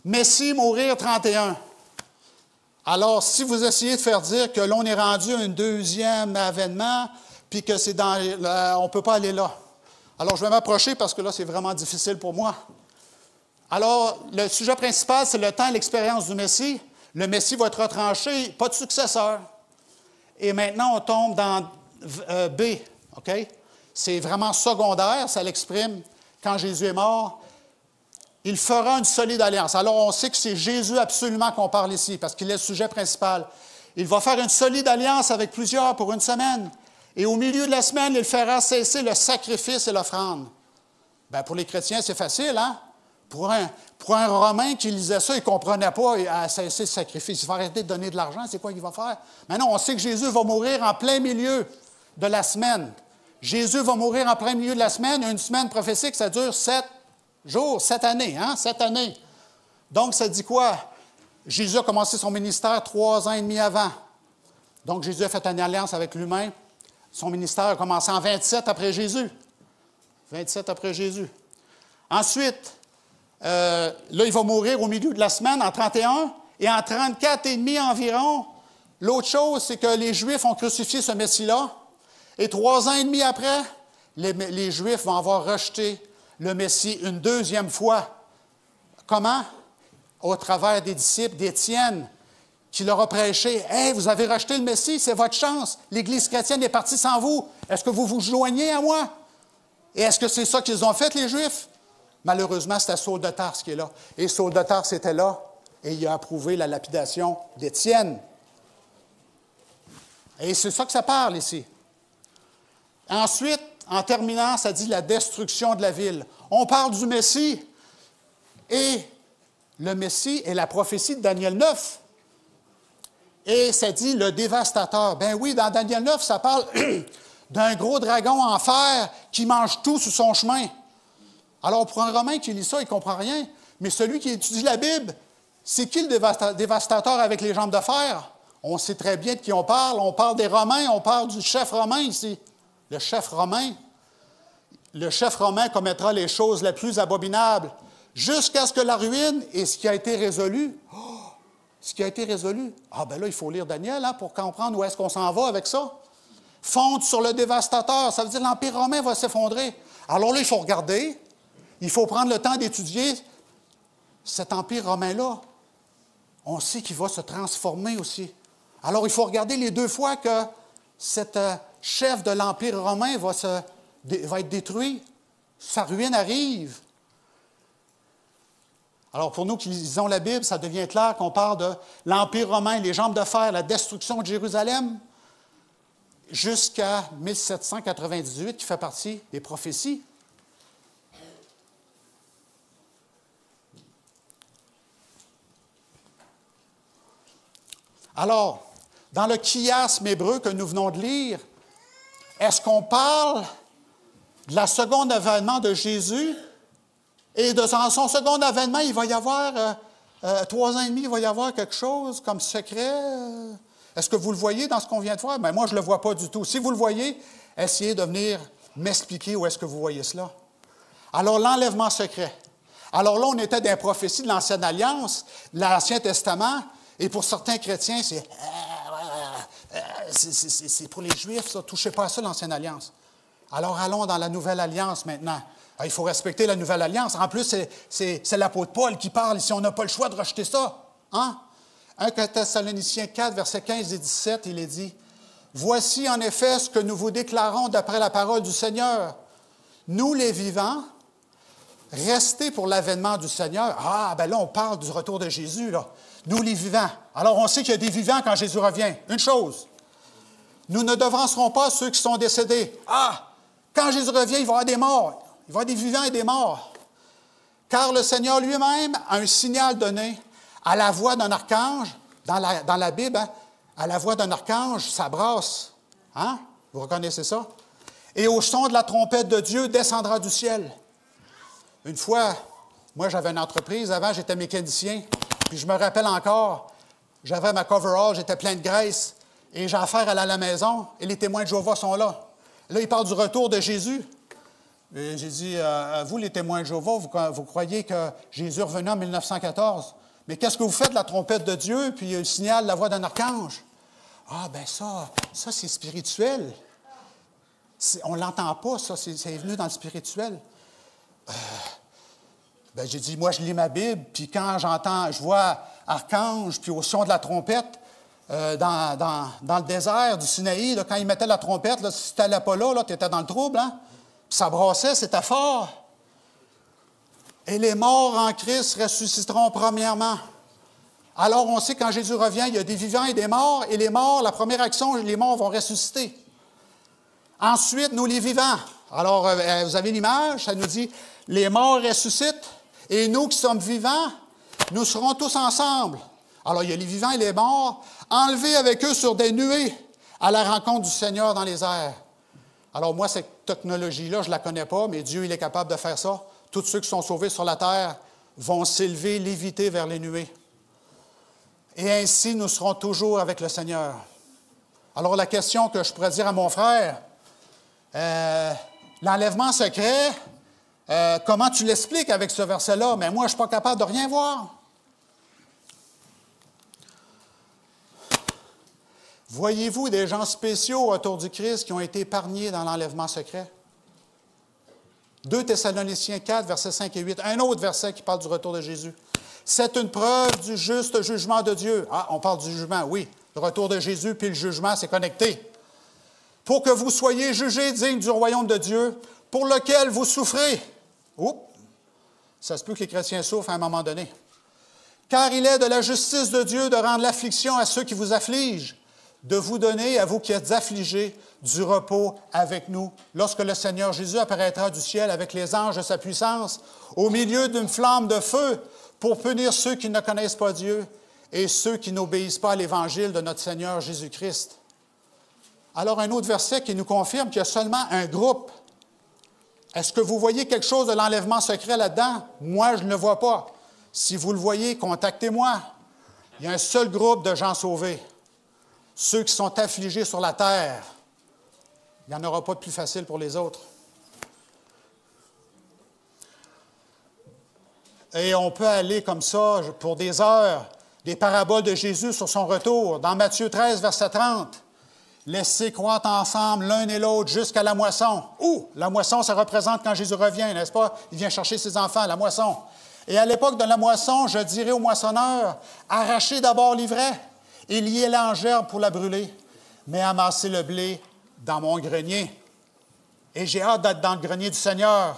Messie mourir 31. Alors, si vous essayez de faire dire que l'on est rendu à un deuxième avènement, puis que c'est on ne peut pas aller là. Alors, je vais m'approcher parce que là, c'est vraiment difficile pour moi. Alors, le sujet principal, c'est le temps et l'expérience du Messie. Le Messie va être retranché, pas de successeur. Et maintenant, on tombe dans B, OK? C'est vraiment secondaire, ça l'exprime quand Jésus est mort. Il fera une solide alliance. Alors, on sait que c'est Jésus absolument qu'on parle ici, parce qu'il est le sujet principal. Il va faire une solide alliance avec plusieurs pour une semaine. Et au milieu de la semaine, il fera cesser le sacrifice et l'offrande. Bien, pour les chrétiens, c'est facile, hein? Pour un Romain qui lisait ça, il ne comprenait pas à cesser le sacrifice. Il va arrêter de donner de l'argent, c'est quoi qu'il va faire? Maintenant, on sait que Jésus va mourir en plein milieu de la semaine. Jésus va mourir en plein milieu de la semaine. Une semaine prophétique, ça dure 7 jours, 7 années, hein? 7 années. Donc, ça dit quoi? Jésus a commencé son ministère 3 ans et demi avant. Donc, Jésus a fait une alliance avec l'humain. Son ministère a commencé en 27 après Jésus. 27 après Jésus. Ensuite, là, il va mourir au milieu de la semaine, en 31, et en 34 et demi environ. L'autre chose, c'est que les Juifs ont crucifié ce Messie-là, et 3 ans et demi après, les Juifs vont avoir rejeté le Messie une deuxième fois. Comment? Au travers des disciples d'Étienne, qui leur a prêché, « Hey, vous avez rejeté le Messie, c'est votre chance. L'Église chrétienne est partie sans vous. Est-ce que vous vous joignez à moi? » Et est-ce que c'est ça qu'ils ont fait, les Juifs? Malheureusement, c'était Saul de Tarse qui est là. Et Saul de Tarse était là, et il a approuvé la lapidation d'Étienne. Et c'est ça que ça parle ici. Ensuite, en terminant, ça dit la destruction de la ville. On parle du Messie, et le Messie est la prophétie de Daniel 9. Et ça dit le dévastateur. Ben oui, dans Daniel 9, ça parle d'un gros dragon en fer qui mange tout sur son chemin. Alors, pour un Romain qui lit ça, il ne comprend rien. Mais celui qui étudie la Bible, c'est qui le dévastateur avec les jambes de fer? On sait très bien de qui on parle. On parle des Romains, on parle du chef romain ici. Le chef romain. Le chef romain commettra les choses les plus abominables jusqu'à ce que la ruine et ce qui a été résolu. Oh, ce qui a été résolu. Ah, bien là, il faut lire Daniel pour comprendre où est-ce qu'on s'en va avec ça. Fonde sur le dévastateur. Ça veut dire que l'Empire romain va s'effondrer. Alors là, il faut regarder. Il faut prendre le temps d'étudier cet Empire romain-là. On sait qu'il va se transformer aussi. Alors, il faut regarder les 2 fois que cet chef de l'Empire romain va être détruit. Sa ruine arrive. Alors, pour nous qui lisons la Bible, ça devient clair qu'on parle de l'Empire romain, les jambes de fer, la destruction de Jérusalem, jusqu'à 1798, qui fait partie des prophéties. Alors, dans le chiasme hébreu que nous venons de lire, est-ce qu'on parle de la seconde avènement de Jésus? Et dans son second avènement, il va y avoir 3 ans et demi, il va y avoir quelque chose comme secret. Est-ce que vous le voyez dans ce qu'on vient de voir? Bien, moi, je ne le vois pas du tout. Si vous le voyez, essayez de venir m'expliquer où est-ce que vous voyez cela. Alors, l'enlèvement secret. Alors là, on était dans les prophéties de l'Ancienne Alliance, l'Ancien Testament, et pour certains chrétiens, c'est pour les Juifs, ça. Touchez pas à ça, l'Ancienne Alliance. Alors, allons dans la Nouvelle Alliance maintenant. Il faut respecter la Nouvelle Alliance. En plus, c'est l'apôtre Paul qui parle ici. On n'a pas le choix de rejeter ça. Hein? 1 Thessaloniciens 4, versets 15 et 17, il est dit, « Voici en effet ce que nous vous déclarons d'après la parole du Seigneur. Nous, les vivants, restés pour l'avènement du Seigneur. » Ah, bien là, on parle du retour de Jésus, là. Nous, les vivants. Alors, on sait qu'il y a des vivants quand Jésus revient. Une chose, nous ne devancerons pas ceux qui sont décédés. Ah, quand Jésus revient, il va y avoir des morts. Il va y avoir des vivants et des morts. Car le Seigneur lui-même a un signal donné à la voix d'un archange. Dans la Bible, hein, à la voix d'un archange, ça brasse. Hein? Vous reconnaissez ça? Et au son de la trompette de Dieu descendra du ciel. Une fois, moi, j'avais une entreprise. Avant, j'étais mécanicien. Puis je me rappelle encore, j'avais ma coverall, j'étais plein de graisse. Et j'ai affaire à aller à la maison. Et les témoins de Jéhovah sont là. Là, ils parlent du retour de Jésus. Et j'ai dit, vous, les témoins de Jéhovah, vous croyez que Jésus est revenu en 1914. Mais qu'est-ce que vous faites de la trompette de Dieu, puis il signale la voix d'un archange? Ah, bien ça c'est spirituel. On ne l'entend pas, ça, c'est venu dans le spirituel. Ben, j'ai dit, moi, je lis ma Bible, puis quand je vois archange, puis au son de la trompette, dans le désert du Sinaï, là, quand ils mettaient la trompette, là, si tu n'allais pas là, tu étais dans le trouble, hein? Puis ça brassait, c'était fort. Et les morts en Christ ressusciteront premièrement. Alors, on sait que quand Jésus revient, il y a des vivants et des morts, et les morts, la première action, les morts vont ressusciter. Ensuite, nous les vivants. Alors, vous avez l'image, ça nous dit, les morts ressuscitent, et nous qui sommes vivants, nous serons tous ensemble. Alors, il y a les vivants et les morts, enlevés avec eux sur des nuées, à la rencontre du Seigneur dans les airs. Alors, moi, cette technologie-là, je ne la connais pas, mais Dieu, il est capable de faire ça. Tous ceux qui sont sauvés sur la terre vont s'élever, léviter vers les nuées. Et ainsi, nous serons toujours avec le Seigneur. Alors, la question que je pourrais dire à mon frère, l'enlèvement secret, comment tu l'expliques avec ce verset-là? Mais moi, je ne suis pas capable de rien voir. Voyez-vous des gens spéciaux autour du Christ qui ont été épargnés dans l'enlèvement secret? 2 Thessaloniciens 4, versets 5 et 8. Un autre verset qui parle du retour de Jésus. C'est une preuve du juste jugement de Dieu. Ah, on parle du jugement, oui. Le retour de Jésus puis le jugement, c'est connecté. Pour que vous soyez jugés dignes du royaume de Dieu, pour lequel vous souffrez. Oups! Ça se peut que les chrétiens souffrent à un moment donné. Car il est de la justice de Dieu de rendre l'affliction à ceux qui vous affligent, de vous donner, à vous qui êtes affligés, du repos avec nous, lorsque le Seigneur Jésus apparaîtra du ciel avec les anges de sa puissance, au milieu d'une flamme de feu, pour punir ceux qui ne connaissent pas Dieu et ceux qui n'obéissent pas à l'Évangile de notre Seigneur Jésus-Christ. Alors, un autre verset qui nous confirme qu'il y a seulement un groupe. Est-ce que vous voyez quelque chose de l'enlèvement secret là-dedans? Moi, je ne le vois pas. Si vous le voyez, contactez-moi. Il y a un seul groupe de gens sauvés. Ceux qui sont affligés sur la terre. Il n'y en aura pas de plus facile pour les autres. Et on peut aller comme ça pour des heures, des paraboles de Jésus sur son retour. Dans Matthieu 13, verset 30, « Laissez croître ensemble l'un et l'autre jusqu'à la moisson. » La moisson, ça représente quand Jésus revient, n'est-ce pas? Il vient chercher ses enfants, la moisson. « Et à l'époque de la moisson, je dirai aux moissonneurs, arrachez d'abord l'ivraie et liez-la en gerbe pour la brûler, mais amassez le blé dans mon grenier. » Et j'ai hâte d'être dans le grenier du Seigneur.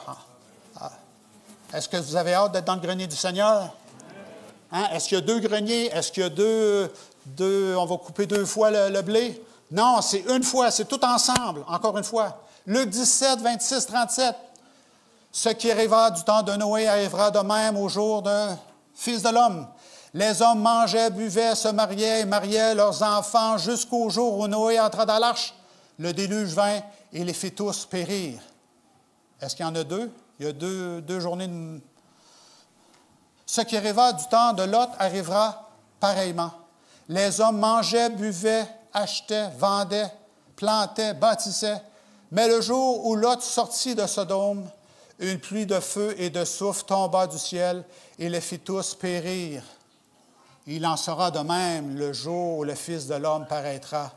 Est-ce que vous avez hâte d'être dans le grenier du Seigneur? Hein? Est-ce qu'il y a 2 greniers? Est-ce qu'il y a deux, on va couper 2 fois le blé? Non, c'est une fois, c'est tout ensemble, encore une fois. Luc 17, 26, 37. Ce qui arriva du temps de Noé arrivera de même au jour d'un Fils de l'homme. Les hommes mangeaient, buvaient, se mariaient et mariaient leurs enfants jusqu'au jour où Noé entra dans l'arche. Le déluge vint et les fit tous périr. Est-ce qu'il y en a 2? Il y a deux journées de... Ce qui arriva du temps de Lot arrivera pareillement. Les hommes mangeaient, buvaient, achetaient, vendaient, plantaient, bâtissaient. Mais le jour où Lot sortit de Sodome, une pluie de feu et de soufre tomba du ciel et les fit tous périr. Il en sera de même le jour où le Fils de l'homme paraîtra.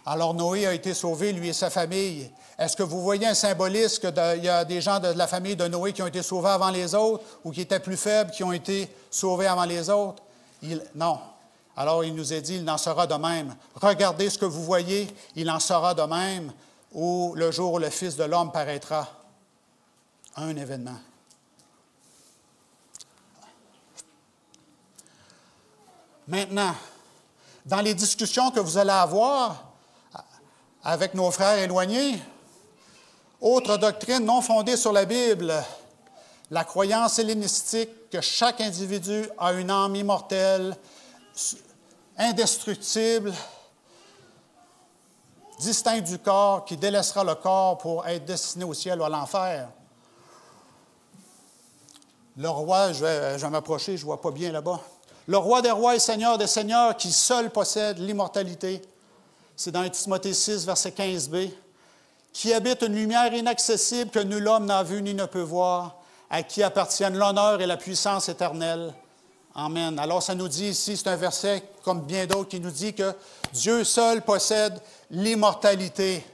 Alors Noé a été sauvé, lui et sa famille. Est-ce que vous voyez un symbolisme qu'il y a des gens de la famille de Noé qui ont été sauvés avant les autres ou qui étaient plus faibles, qui ont été sauvés avant les autres? Non. Alors il nous est dit, il en sera de même. Regardez ce que vous voyez, il en sera de même le jour où le Fils de l'homme paraîtra. Un événement. Maintenant, dans les discussions que vous allez avoir avec nos frères éloignés, autre doctrine non fondée sur la Bible, la croyance hellénistique que chaque individu a une âme immortelle, indestructible, distincte du corps, qui délaissera le corps pour être destiné au ciel ou à l'enfer. Le roi, je vais m'approcher, je ne vois pas bien là-bas. Le roi des rois et seigneur des seigneurs qui seul possède l'immortalité. C'est dans Timothée 6, verset 15b. Qui habite une lumière inaccessible que nul homme n'a vue ni ne peut voir, à qui appartiennent l'honneur et la puissance éternelle. Amen. Alors, ça nous dit ici, c'est un verset comme bien d'autres qui nous dit que Dieu seul possède l'immortalité.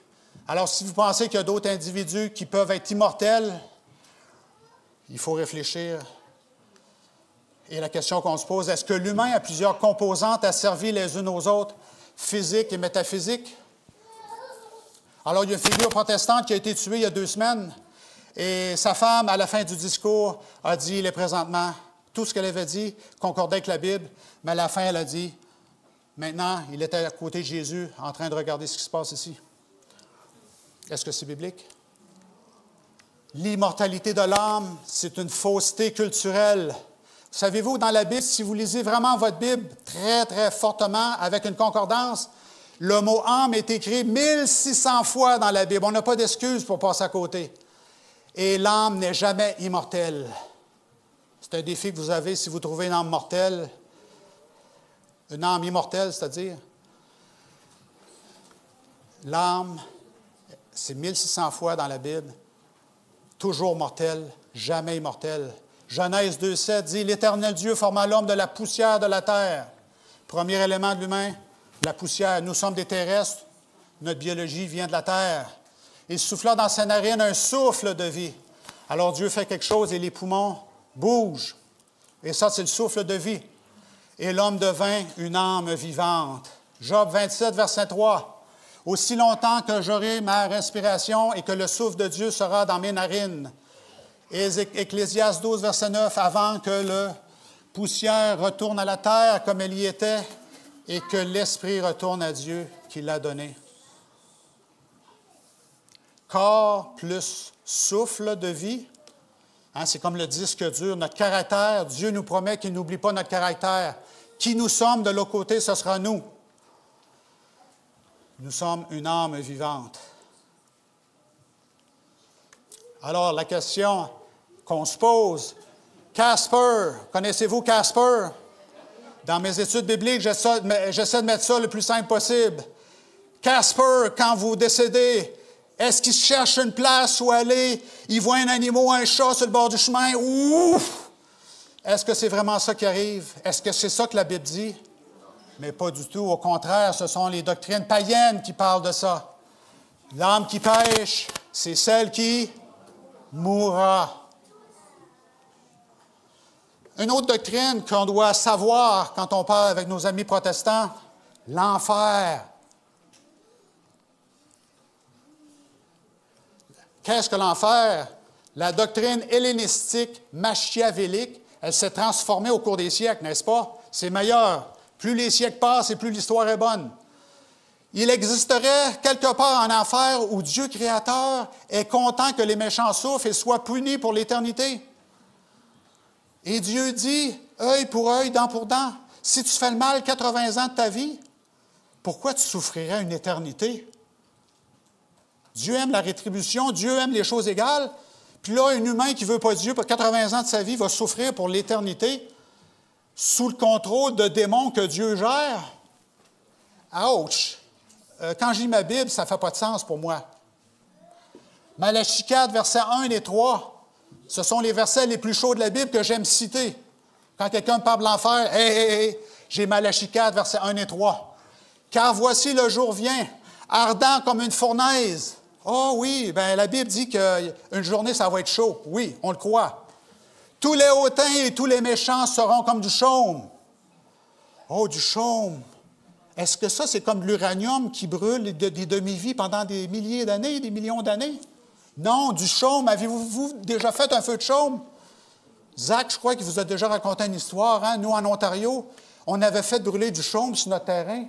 Alors, si vous pensez qu'il y a d'autres individus qui peuvent être immortels, il faut réfléchir. Et la question qu'on se pose, est-ce que l'humain a plusieurs composantes asservies les unes aux autres, physiques et métaphysiques? Alors, il y a une figure protestante qui a été tuée il y a 2 semaines, et sa femme, à la fin du discours, a dit, il est présentement, tout ce qu'elle avait dit concordait avec la Bible, mais à la fin, elle a dit, maintenant, il était à côté de Jésus, en train de regarder ce qui se passe ici. Est-ce que c'est biblique? L'immortalité de l'âme, c'est une fausseté culturelle. Savez-vous, dans la Bible, si vous lisez vraiment votre Bible très, très fortement avec une concordance, le mot âme est écrit 1600 fois dans la Bible. On n'a pas d'excuse pour passer à côté. Et l'âme n'est jamais immortelle. C'est un défi que vous avez si vous trouvez une âme mortelle. Une âme immortelle, c'est-à-dire. L'âme, c'est 1600 fois dans la Bible. Toujours mortelle, jamais immortelle. Genèse 2,7 dit « L'Éternel Dieu forma l'homme de la poussière de la terre. » Premier élément de l'humain, la poussière. Nous sommes des terrestres. Notre biologie vient de la terre. Il souffla dans sa narine un souffle de vie. Alors Dieu fait quelque chose et les poumons bougent. Et ça, c'est le souffle de vie. Et l'homme devint une âme vivante. Job 27, verset 3. « Aussi longtemps que j'aurai ma respiration et que le souffle de Dieu sera dans mes narines. » Et Ecclésiaste 12, verset 9. « Avant que le poussière retourne à la terre comme elle y était et que l'esprit retourne à Dieu qui l'a donné. » Corps plus souffle de vie, hein, c'est comme le disque dur, notre caractère. Dieu nous promet qu'il n'oublie pas notre caractère. Qui nous sommes de l'autre côté, ce sera nous. Nous sommes une âme vivante. Alors, la question qu'on se pose, Casper, connaissez-vous Casper? Dans mes études bibliques, j'essaie de mettre ça le plus simple possible. Casper, quand vous décédez, est-ce qu'il cherche une place où aller? Il voit un animal, un chat sur le bord du chemin. Ouf! Est-ce que c'est vraiment ça qui arrive? Est-ce que c'est ça que la Bible dit? Mais pas du tout. Au contraire, ce sont les doctrines païennes qui parlent de ça. L'âme qui pêche, c'est celle qui mourra. Une autre doctrine qu'on doit savoir quand on parle avec nos amis protestants, l'enfer. Qu'est-ce que l'enfer? La doctrine hellénistique, machiavélique, elle s'est transformée au cours des siècles, n'est-ce pas? C'est meilleur. Plus les siècles passent et plus l'histoire est bonne. Il existerait quelque part en enfer où Dieu créateur est content que les méchants souffrent et soient punis pour l'éternité. Et Dieu dit, œil pour œil, dent pour dent. Si tu fais le mal 80 ans de ta vie, pourquoi tu souffrirais une éternité? Dieu aime la rétribution, Dieu aime les choses égales. Puis là, un humain qui ne veut pas Dieu pour 80 ans de sa vie va souffrir pour l'éternité sous le contrôle de démons que Dieu gère. Ouch! Quand je lis ma Bible, ça ne fait pas de sens pour moi. Malachie 4, versets 1 et 3, ce sont les versets les plus chauds de la Bible que j'aime citer. Quand quelqu'un me parle de l'enfer, j'ai Malachie 4, versets 1 et 3. « Car voici le jour vient, ardent comme une fournaise. » Oh oui, bien la Bible dit qu'une journée, ça va être chaud. Oui, on le croit. « Tous les hautains et tous les méchants seront comme du chaume. » Oh, du chaume! Est-ce que ça, c'est comme l'uranium qui brûle des demi-vies pendant des milliers d'années, des millions d'années? Non, du chaume. Avez-vous déjà fait un feu de chaume? Zach, je crois qu'il vous a déjà raconté une histoire. Hein? Nous, en Ontario, on avait fait brûler du chaume sur notre terrain.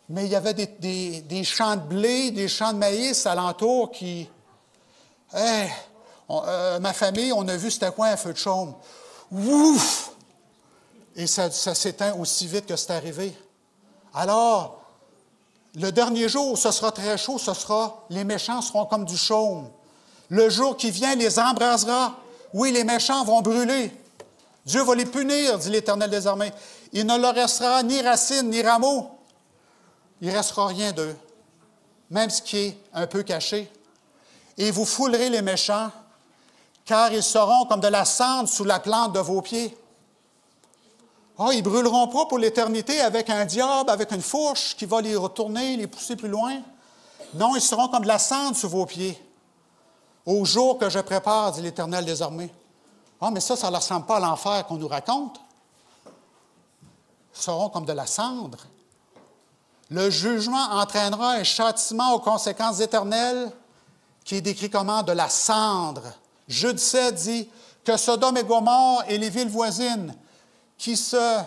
Mais il y avait des champs de blé, des champs de maïs alentour qui... ma famille, on a vu c'était quoi un feu de chaume. Ouf! Et ça s'éteint aussi vite que c'est arrivé. Alors, le dernier jour, ce sera très chaud, les méchants seront comme du chaume. Le jour qui vient les embrasera. Oui, les méchants vont brûler. Dieu va les punir, dit l'Éternel des armées. Il ne leur restera ni racines, ni rameaux. Il ne restera rien d'eux, même ce qui est un peu caché. Et vous foulerez les méchants, car ils seront comme de la cendre sous la plante de vos pieds. Ah, ils ne brûleront pas pour l'éternité avec un diable, avec une fourche qui va les retourner, les pousser plus loin. Non, ils seront comme de la cendre sous vos pieds. Au jour que je prépare, dit l'Éternel des armées. Ah, mais ça ne ressemble pas à l'enfer qu'on nous raconte. Ils seront comme de la cendre. Le jugement entraînera un châtiment aux conséquences éternelles qui est décrit comment? De la cendre. Jude 7 dit que Sodome et Gomorrhe et les villes voisines qui se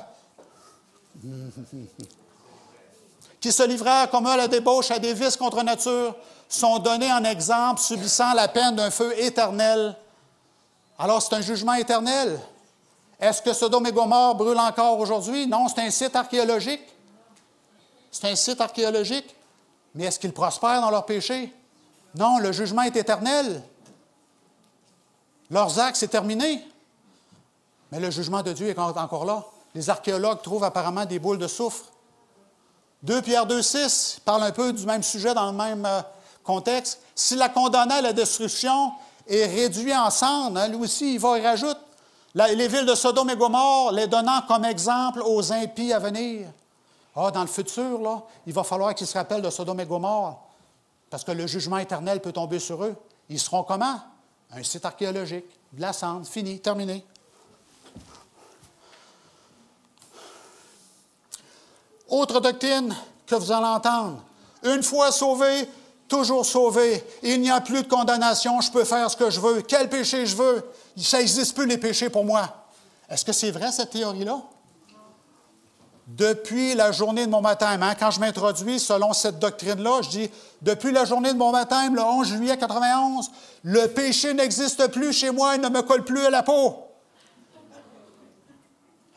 livrèrent comme eux à la débauche, à des vices contre nature, sont donnés en exemple, subissant la peine d'un feu éternel. Alors, c'est un jugement éternel. Est-ce que Sodome et Gomorrhe brûlent encore aujourd'hui? Non, c'est un site archéologique. C'est un site archéologique. Mais est-ce qu'ils prospèrent dans leurs péchés? Non, le jugement est éternel. Leurs actes, c'est terminé. Mais le jugement de Dieu est encore là. Les archéologues trouvent apparemment des boules de soufre. 2 Pierre 2,6 parle un peu du même sujet dans le même contexte. Si la condamné à la destruction est réduit en cendres, lui aussi, il va et rajoute les villes de Sodome et Gomorrhe, les donnant comme exemple aux impies à venir. Ah, dans le futur, là, il va falloir qu'ils se rappellent de Sodome et Gomorrhe, parce que le jugement éternel peut tomber sur eux. Ils seront comment? Un site archéologique, de la cendre, fini, terminé. Autre doctrine que vous allez entendre. Une fois sauvé, toujours sauvé. Il n'y a plus de condamnation, je peux faire ce que je veux. Quel péché je veux? Ça n'existe plus les péchés pour moi. Est-ce que c'est vrai cette théorie-là? Depuis la journée de mon baptême, quand je m'introduis selon cette doctrine-là, je dis, depuis la journée de mon baptême, le 11 juillet 91, le péché n'existe plus chez moi, il ne me colle plus à la peau.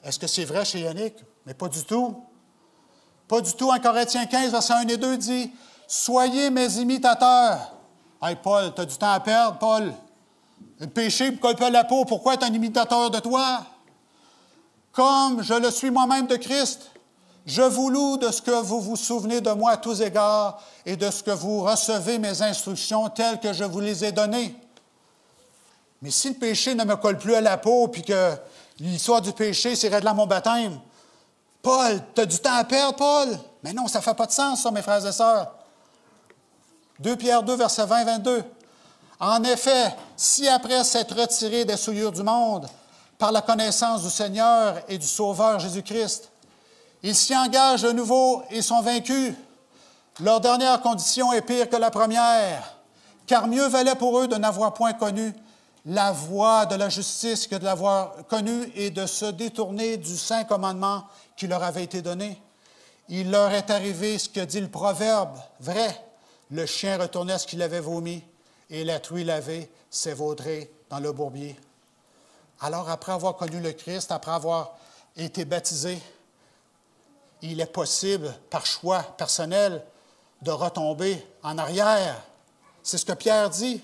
Est-ce que c'est vrai chez Yannick? Mais pas du tout. Pas du tout. En Corinthiens 15, versets 1 et 2 dit, « Soyez mes imitateurs. » Hey, Paul, tu as du temps à perdre, Paul. Le péché me colle plus à la peau, pourquoi être un imitateur de toi? Comme je le suis moi-même de Christ, je vous loue de ce que vous vous souvenez de moi à tous égards et de ce que vous recevez mes instructions telles que je vous les ai données. Mais si le péché ne me colle plus à la peau puis que l'histoire du péché, c'est réglant mon baptême, Paul, tu as du temps à perdre, Paul? Mais non, ça ne fait pas de sens, ça, mes frères et sœurs. 2 Pierre 2, versets 20 et 22. En effet, si après s'être retiré des souillures du monde, par la connaissance du Seigneur et du Sauveur Jésus-Christ, ils s'y engagent de nouveau et sont vaincus, leur dernière condition est pire que la première, car mieux valait pour eux de n'avoir point connu la voie de la justice que de l'avoir connue et de se détourner du saint commandement qui leur avait été donné. Il leur est arrivé ce que dit le proverbe, vrai, le chien retournait ce qu'il avait vomi, et la truie lavée s'est vautrée dans le bourbier. Alors, après avoir connu le Christ, après avoir été baptisé, il est possible, par choix personnel, de retomber en arrière. C'est ce que Pierre dit.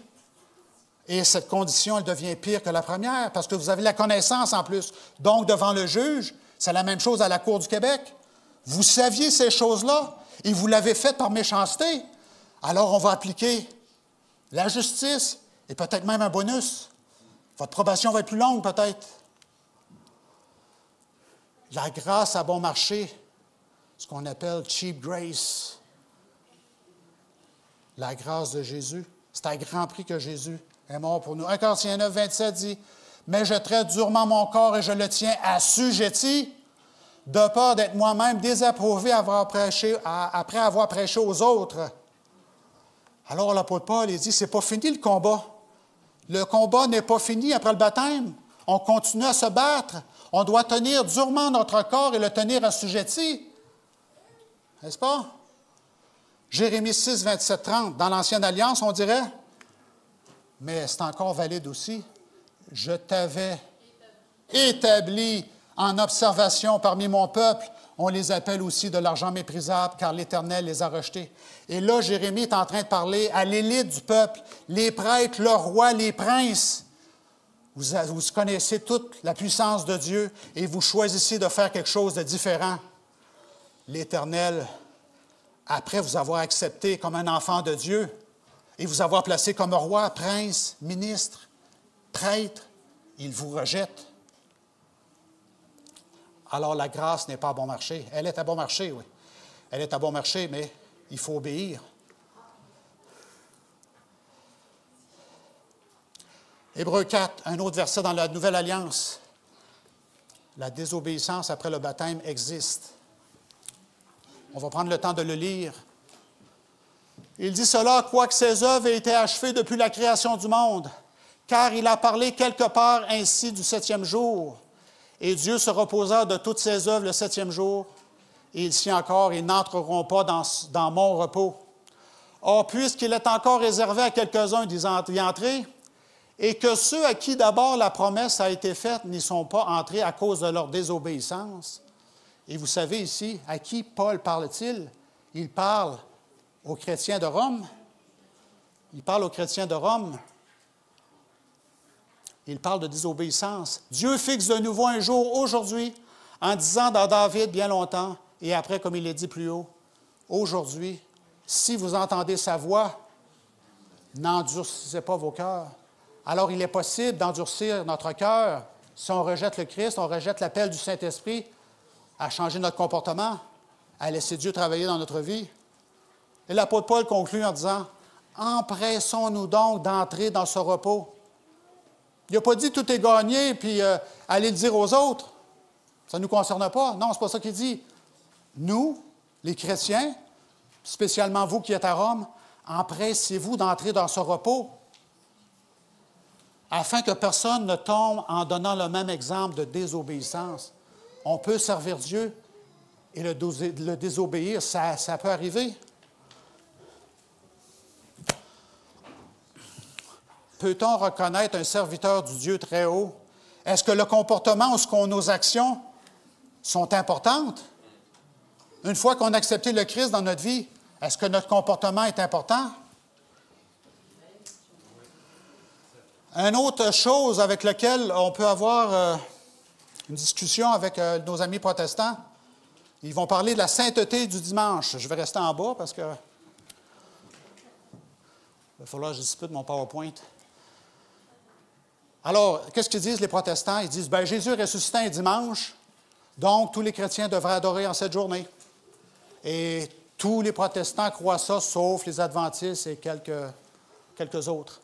Et cette condition, elle devient pire que la première, parce que vous avez la connaissance en plus. Donc, devant le juge, c'est la même chose à la Cour du Québec. Vous saviez ces choses-là, et vous l'avez fait par méchanceté. Alors, on va appliquer la justice et peut-être même un bonus. Votre probation va être plus longue, peut-être. La grâce à bon marché, ce qu'on appelle cheap grace. La grâce de Jésus. C'est à grand prix que Jésus est mort pour nous. 1 Corinthiens 9, 27 dit, « Mais je traite durement mon corps et je le tiens assujetti, de peur d'être moi-même désapprouvé après avoir prêché aux autres. » Alors l'apôtre Paul, il dit, « C'est pas fini le combat. Le combat n'est pas fini après le baptême. On continue à se battre. On doit tenir durement notre corps et le tenir assujetti. » N'est-ce pas? Jérémie 6, 27, 30. Dans l'Ancienne Alliance, on dirait, mais c'est encore valide aussi, « Je t'avais établi en observation parmi mon peuple. » On les appelle aussi de l'argent méprisable, car l'Éternel les a rejetés. Et là, Jérémie est en train de parler à l'élite du peuple, les prêtres, le roi, les princes. Vous connaissez toute la puissance de Dieu et vous choisissez de faire quelque chose de différent. L'Éternel, après vous avoir accepté comme un enfant de Dieu et vous avoir placé comme roi, prince, ministre, prêtre, il vous rejette. Alors la grâce n'est pas à bon marché. Elle est à bon marché, oui. Elle est à bon marché, mais il faut obéir. Hébreux 4, un autre verset dans la Nouvelle Alliance. La désobéissance après le baptême existe. On va prendre le temps de le lire. Il dit cela, quoique ses œuvres aient été achevées depuis la création du monde, car il a parlé quelque part ainsi du 7e jour. Et Dieu se reposa de toutes ses œuvres le 7e jour. Et il dit encore, ils n'entreront pas dans mon repos. Or, puisqu'il est encore réservé à quelques-uns d'y entrer, et que ceux à qui d'abord la promesse a été faite n'y sont pas entrés à cause de leur désobéissance. Et vous savez ici, à qui Paul parle-t-il? Il parle aux chrétiens de Rome. Il parle aux chrétiens de Rome. Il parle de désobéissance. Dieu fixe de nouveau un jour aujourd'hui en disant dans David bien longtemps, et après, comme il l'a dit plus haut, aujourd'hui, si vous entendez sa voix, n'endurcissez pas vos cœurs. Alors, il est possible d'endurcir notre cœur si on rejette le Christ, on rejette l'appel du Saint-Esprit à changer notre comportement, à laisser Dieu travailler dans notre vie. Et l'apôtre Paul conclut en disant, « Empressons-nous donc d'entrer dans ce repos. » Il n'a pas dit « tout est gagné » puis allez le dire aux autres. Ça ne nous concerne pas. Non, ce n'est pas ça qu'il dit. Nous, les chrétiens, spécialement vous qui êtes à Rome, empressez-vous d'entrer dans ce repos afin que personne ne tombe en donnant le même exemple de désobéissance. On peut servir Dieu et le désobéir, ça peut arriver. Peut-on reconnaître un serviteur du Dieu très haut? Est-ce que le comportement ou ce qu'on nos actions sont importantes? Une fois qu'on a accepté le Christ dans notre vie, est-ce que notre comportement est important? Une autre chose avec laquelle on peut avoir une discussion avec nos amis protestants, ils vont parler de la sainteté du dimanche. Je vais rester en bas parce que il va falloir que je dispute mon PowerPoint. Alors, qu'est-ce qu'ils disent les protestants? Ils disent, bien, Jésus est ressuscité un dimanche, donc tous les chrétiens devraient adorer en cette journée. Et tous les protestants croient ça, sauf les adventistes et quelques autres.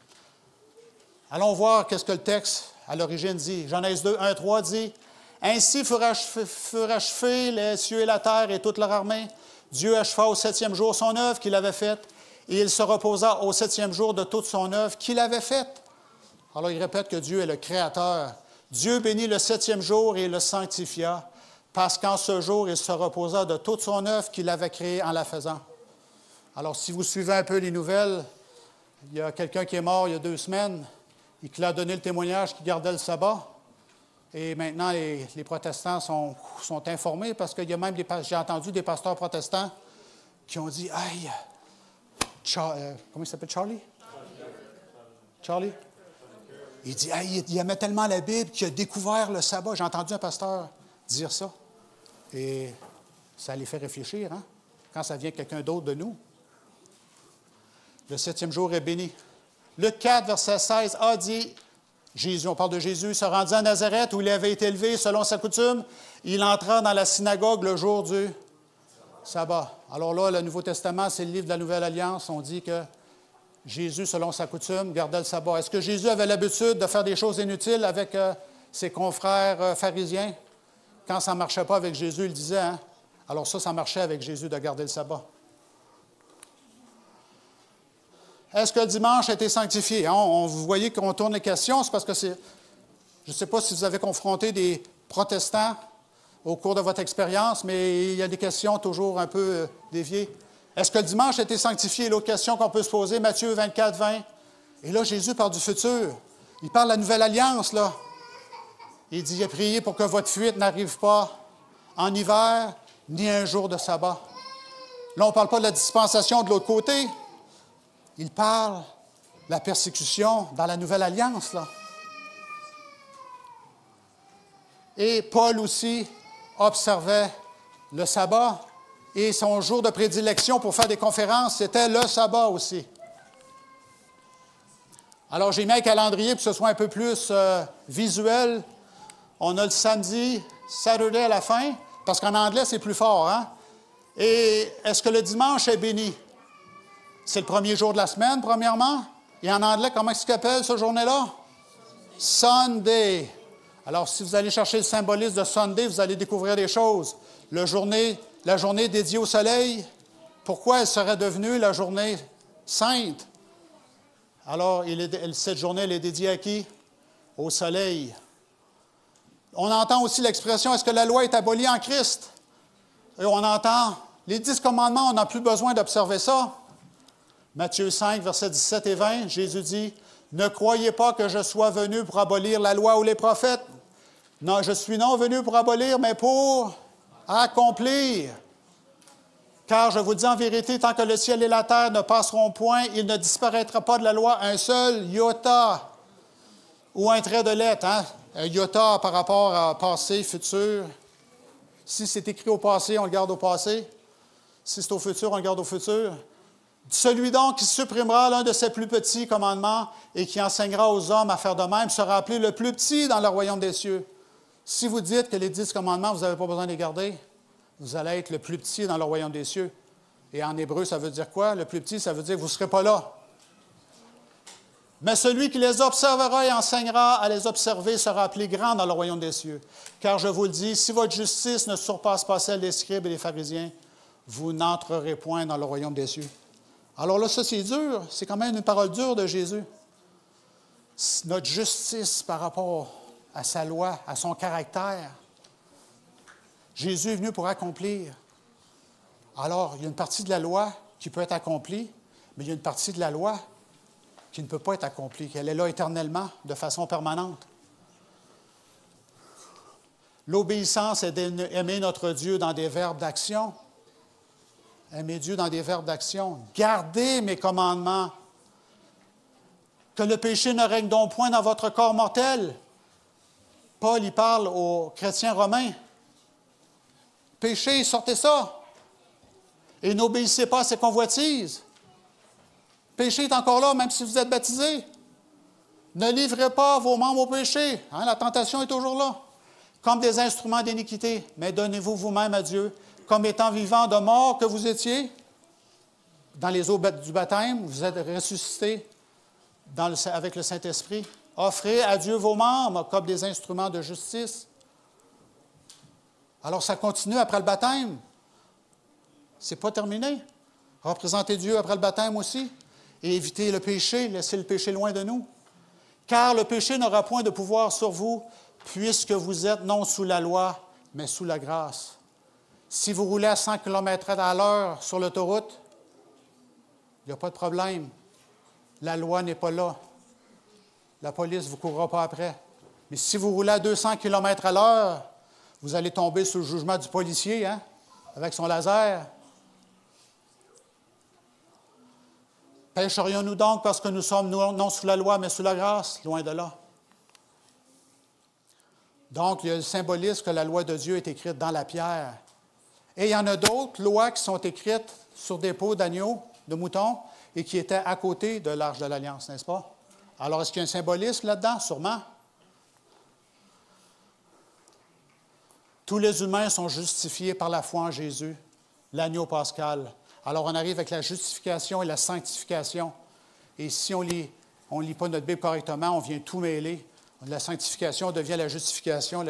Allons voir qu'est-ce que le texte, à l'origine, dit. Genèse 2, 1, 3 dit, « Ainsi furent achevés les cieux et la terre et toute leur armée. Dieu acheva au 7e jour son œuvre qu'il avait faite, et il se reposa au 7e jour de toute son œuvre qu'il avait faite. » Alors, il répète que Dieu est le Créateur. Dieu bénit le 7e jour et le sanctifia, parce qu'en ce jour, il se reposa de toute son œuvre qu'il avait créée en la faisant. Alors, si vous suivez un peu les nouvelles, il y a quelqu'un qui est mort il y a 2 semaines, et qui a donné le témoignage qu'il gardait le sabbat. Et maintenant, les protestants sont informés parce qu'il y a même j'ai entendu des pasteurs protestants qui ont dit, « Hey, comment il s'appelle, Charlie? Charlie? Il dit, hey, il aimait tellement la Bible qu'il a découvert le sabbat. » J'ai entendu un pasteur dire ça. Et ça les fait réfléchir, hein, quand ça vient de quelqu'un d'autre de nous. Le 7e jour est béni. Luc 4, verset 16, a dit, Jésus, on parle de Jésus, se rendit à Nazareth où il avait été élevé selon sa coutume. Il entra dans la synagogue le jour du sabbat. Alors là, le Nouveau Testament, c'est le livre de la Nouvelle Alliance. On dit que Jésus, selon sa coutume, gardait le sabbat. Est-ce que Jésus avait l'habitude de faire des choses inutiles avec ses confrères pharisiens? Quand ça ne marchait pas avec Jésus, il disait, hein? Alors ça marchait avec Jésus de garder le sabbat. Est-ce que le dimanche a été sanctifié? Vous voyez qu'on tourne les questions, c'est parce que je ne sais pas si vous avez confronté des protestants au cours de votre expérience, mais il y a des questions toujours un peu déviées. Est-ce que le dimanche a été sanctifié? L'autre question qu'on peut se poser, Matthieu 24, 20. Et là, Jésus parle du futur. Il parle de la nouvelle alliance, là. Il dit, priez pour que votre fuite n'arrive pas en hiver, ni un jour de sabbat. Là, on ne parle pas de la dispensation de l'autre côté. Il parle de la persécution dans la nouvelle alliance, là. Et Paul aussi observait le sabbat. Et son jour de prédilection pour faire des conférences, c'était le sabbat aussi. Alors, j'ai mis un calendrier pour que ce soit un peu plus visuel. On a le samedi, Saturday à la fin, parce qu'en anglais, c'est plus fort, hein? Et est-ce que le dimanche est béni? C'est le premier jour de la semaine, premièrement. Et en anglais, comment est-ce qu'il appelle cette journée-là? Sunday. Alors, si vous allez chercher le symbolisme de Sunday, vous allez découvrir des choses. La journée dédiée au soleil, pourquoi elle serait devenue la journée sainte? Alors, cette journée, elle est dédiée à qui? Au soleil. On entend aussi l'expression, est-ce que la loi est abolie en Christ? Et on entend, les 10 commandements, on n'a plus besoin d'observer ça. Matthieu 5, versets 17 et 20, Jésus dit, « Ne croyez pas que je sois venu pour abolir la loi ou les prophètes. Non, je suis non venu pour abolir, mais pour accomplir. Car je vous dis en vérité, tant que le ciel et la terre ne passeront point, il ne disparaîtra pas de la loi un seul iota ou un trait de lettre. Hein? Un iota par rapport à passé, futur. Si c'est écrit au passé, on le garde au passé. Si c'est au futur, on le garde au futur. Celui donc qui supprimera l'un de ses plus petits commandements et qui enseignera aux hommes à faire de même sera appelé le plus petit dans le royaume des cieux. Si vous dites que les 10 commandements, vous n'avez pas besoin de les garder, vous allez être le plus petit dans le royaume des cieux. Et en hébreu, ça veut dire quoi? Le plus petit, ça veut dire que vous ne serez pas là. Mais celui qui les observera et enseignera à les observer sera appelé grand dans le royaume des cieux. Car je vous le dis, si votre justice ne surpasse pas celle des scribes et des pharisiens, vous n'entrerez point dans le royaume des cieux. Alors là, ça, c'est dur. C'est quand même une parole dure de Jésus. Notre justice par rapport à sa loi, à son caractère. Jésus est venu pour accomplir. Alors, il y a une partie de la loi qui peut être accomplie, mais il y a une partie de la loi qui ne peut pas être accomplie, qu'elle est là éternellement, de façon permanente. L'obéissance est d'aimer notre Dieu dans des verbes d'action. Aimer Dieu dans des verbes d'action. Gardez mes commandements. Que le péché ne règne donc point dans votre corps mortel. Paul, il parle aux chrétiens romains. Péché, sortez ça. Et n'obéissez pas à ses convoitises. Péché est encore là, même si vous êtes baptisés. Ne livrez pas vos membres au péché. Hein, la tentation est toujours là. Comme des instruments d'iniquité, mais donnez-vous vous-même à Dieu, comme étant vivants de mort que vous étiez. Dans les eaux du baptême, vous êtes ressuscités avec le Saint-Esprit. Offrez à Dieu vos membres comme des instruments de justice. Alors, ça continue après le baptême. Ce n'est pas terminé. Représentez Dieu après le baptême aussi. Et évitez le péché, laissez le péché loin de nous. Car le péché n'aura point de pouvoir sur vous, puisque vous êtes non sous la loi, mais sous la grâce. Si vous roulez à 100 km à l'heure sur l'autoroute, il n'y a pas de problème. La loi n'est pas là. La police ne vous courra pas après. Mais si vous roulez à 200 km à l'heure, vous allez tomber sous le jugement du policier, hein, avec son laser. Pécherions-nous donc parce que nous sommes non sous la loi, mais sous la grâce? Loin de là. Donc, il y a le symbolisme que la loi de Dieu est écrite dans la pierre. Et il y en a d'autres lois qui sont écrites sur des peaux d'agneaux, de moutons, et qui étaient à côté de l'Arche de l'Alliance, n'est-ce pas? Alors, est-ce qu'il y a un symbolisme là-dedans? Sûrement. Tous les humains sont justifiés par la foi en Jésus, l'agneau pascal. Alors, on arrive avec la justification et la sanctification. Et si on ne lit pas notre Bible correctement, on vient tout mêler. La sanctification devient la justification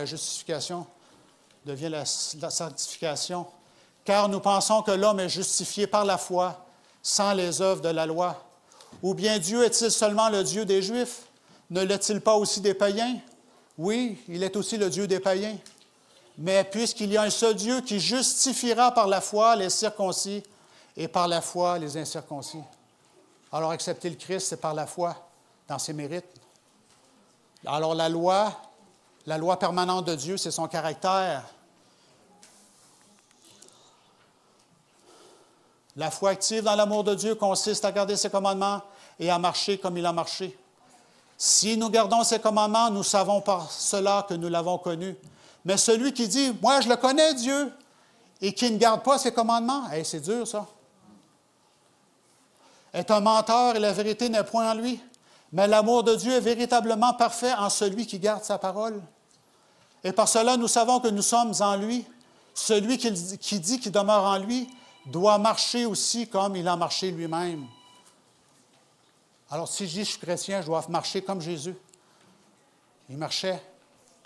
devient la sanctification. Car nous pensons que l'homme est justifié par la foi, sans les œuvres de la loi. Ou bien Dieu est-il seulement le Dieu des Juifs? Ne l'est-il pas aussi des païens? Oui, il est aussi le Dieu des païens. Mais puisqu'il y a un seul Dieu qui justifiera par la foi les circoncis et par la foi les incirconcis. Alors, accepter le Christ, c'est par la foi, dans ses mérites. Alors, la loi permanente de Dieu, c'est son caractère. La foi active dans l'amour de Dieu consiste à garder ses commandements et à marcher comme il a marché. Si nous gardons ses commandements, nous savons par cela que nous l'avons connu. Mais celui qui dit « Moi, je le connais, Dieu », et qui ne garde pas ses commandements, hey, c'est dur, ça. Est un menteur et la vérité n'est point en lui. Mais l'amour de Dieu est véritablement parfait en celui qui garde sa parole. Et par cela, nous savons que nous sommes en lui. Celui qui dit qu'il demeure en lui doit marcher aussi comme il a marché lui-même. Alors, si je dis que je suis chrétien, je dois marcher comme Jésus. Il marchait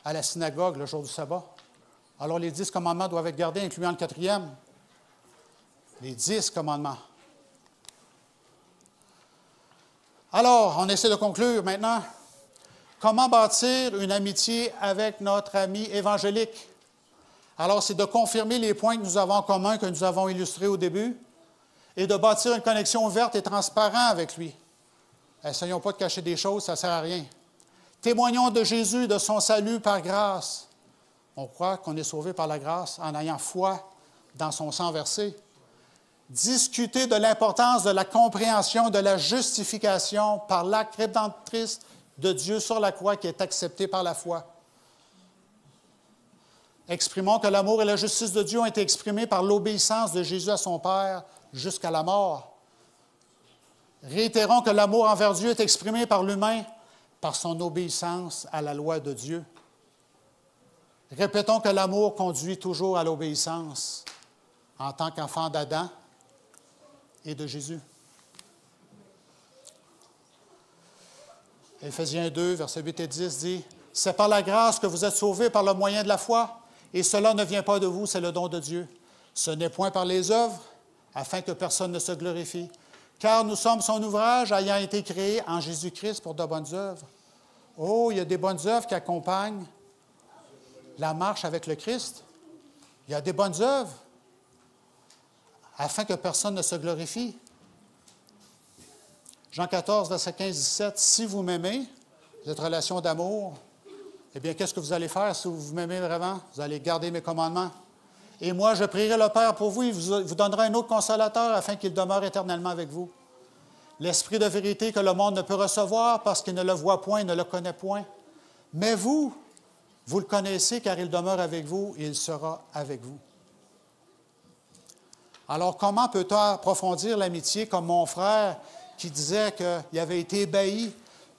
à la synagogue le jour du sabbat. Alors, les 10 commandements doivent être gardés, incluant le 4e. Les 10 commandements. Alors, on essaie de conclure maintenant. Comment bâtir une amitié avec notre ami évangélique? Alors, c'est de confirmer les points que nous avons en commun, que nous avons illustrés au début, et de bâtir une connexion ouverte et transparente avec lui. Essayons pas de cacher des choses, ça ne sert à rien. Témoignons de Jésus et de son salut par grâce. On croit qu'on est sauvé par la grâce en ayant foi dans son sang versé. Discuter de l'importance de la compréhension de la justification par l'acte rédemptrice de Dieu sur la croix qui est accepté par la foi. Exprimons que l'amour et la justice de Dieu ont été exprimés par l'obéissance de Jésus à son Père jusqu'à la mort. Réitérons que l'amour envers Dieu est exprimé par l'humain par son obéissance à la loi de Dieu. Répétons que l'amour conduit toujours à l'obéissance en tant qu'enfant d'Adam et de Jésus. Éphésiens 2, versets 8 et 10 dit « C'est par la grâce que vous êtes sauvés par le moyen de la foi, et cela ne vient pas de vous, c'est le don de Dieu. Ce n'est point par les œuvres, afin que personne ne se glorifie. Car nous sommes son ouvrage, ayant été créés en Jésus-Christ pour de bonnes œuvres. » Oh, il y a des bonnes œuvres qui accompagnent la marche avec le Christ. Il y a des bonnes œuvres afin que personne ne se glorifie. Jean 14, verset 15-17, « Si vous m'aimez, cette relation d'amour, eh bien, qu'est-ce que vous allez faire si vous m'aimez vraiment? Vous allez garder mes commandements. Et moi, je prierai le Père pour vous, il vous donnera un autre consolateur afin qu'il demeure éternellement avec vous. L'Esprit de vérité que le monde ne peut recevoir parce qu'il ne le voit point et ne le connaît point. Mais vous, vous le connaissez car il demeure avec vous et il sera avec vous. » Alors, comment peut-on approfondir l'amitié comme mon frère qui disait qu'il avait été ébahi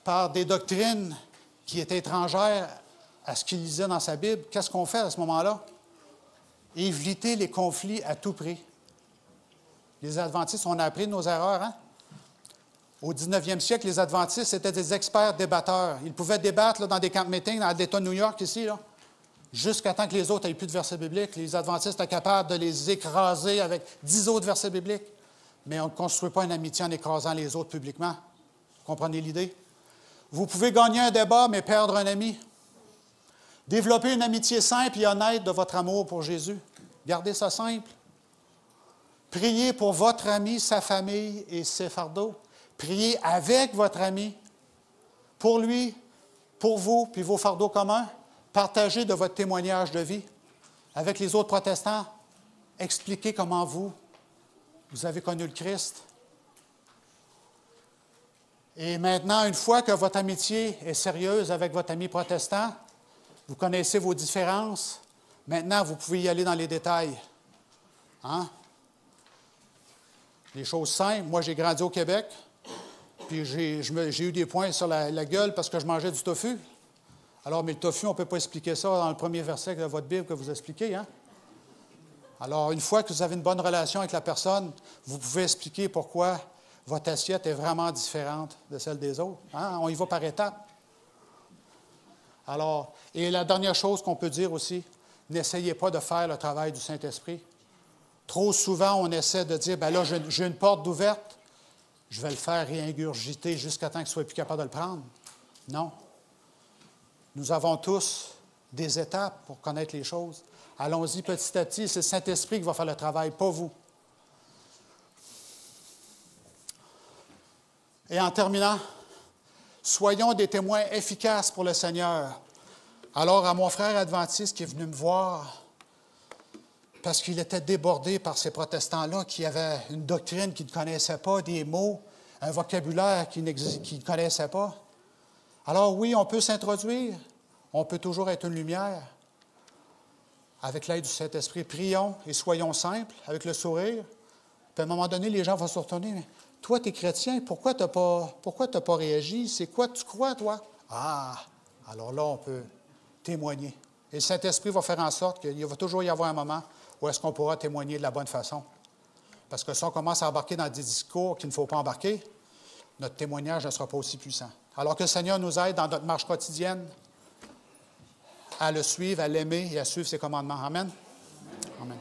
par des doctrines qui étaient étrangères à ce qu'il lisait dans sa Bible? Qu'est-ce qu'on fait à ce moment-là? Éviter les conflits à tout prix. Les Adventistes, on a appris de nos erreurs, hein? Au 19e siècle, les Adventistes étaient des experts débatteurs. Ils pouvaient débattre là, dans des camp meetings dans l'État de New York, ici, là, jusqu'à temps que les autres n'aient plus de versets bibliques. Les Adventistes étaient capables de les écraser avec 10 autres versets bibliques. Mais on ne construit pas une amitié en écrasant les autres publiquement. Vous comprenez l'idée? Vous pouvez gagner un débat, mais perdre un ami. Développez une amitié simple et honnête de votre amour pour Jésus. Gardez ça simple. Priez pour votre ami, sa famille et ses fardeaux. Priez avec votre ami, pour lui, pour vous, puis vos fardeaux communs. Partagez de votre témoignage de vie. Avec les autres protestants, expliquez comment vous avez connu le Christ. Et maintenant, une fois que votre amitié est sérieuse avec votre ami protestant, vous connaissez vos différences, maintenant, vous pouvez y aller dans les détails. Hein? Les choses simples. Moi, j'ai grandi au Québec. Puis j'ai eu des points sur la gueule parce que je mangeais du tofu. Alors, mais le tofu, on ne peut pas expliquer ça dans le premier verset de votre Bible que vous expliquez. Hein? Alors, une fois que vous avez une bonne relation avec la personne, vous pouvez expliquer pourquoi votre assiette est vraiment différente de celle des autres. Hein? On y va par étapes. Alors, et la dernière chose qu'on peut dire aussi, n'essayez pas de faire le travail du Saint-Esprit. Trop souvent, on essaie de dire, bien là, j'ai une porte d'ouverte, je vais le faire réingurgiter jusqu'à temps qu'il ne soit plus capable de le prendre. Non. Nous avons tous des étapes pour connaître les choses. Allons-y petit à petit. C'est le Saint-Esprit qui va faire le travail, pas vous. Et en terminant, soyons des témoins efficaces pour le Seigneur. Alors, à mon frère adventiste qui est venu me voir, parce qu'il était débordé par ces protestants-là qui avaient une doctrine qu'ils ne connaissaient pas, des mots, un vocabulaire qu'ils ne connaissaient pas. Alors oui, on peut s'introduire, on peut toujours être une lumière. Avec l'aide du Saint-Esprit, prions et soyons simples, avec le sourire. Puis à un moment donné, les gens vont se retourner. Mais toi, tu es chrétien, pourquoi tu n'as pas réagi? C'est quoi tu crois, toi? Ah, alors là, on peut témoigner. Et le Saint-Esprit va faire en sorte qu'il va toujours y avoir un moment où est-ce qu'on pourra témoigner de la bonne façon. Parce que si on commence à embarquer dans des discours qu'il ne faut pas embarquer, notre témoignage ne sera pas aussi puissant. Alors que le Seigneur nous aide dans notre marche quotidienne à le suivre, à l'aimer et à suivre ses commandements. Amen. Amen.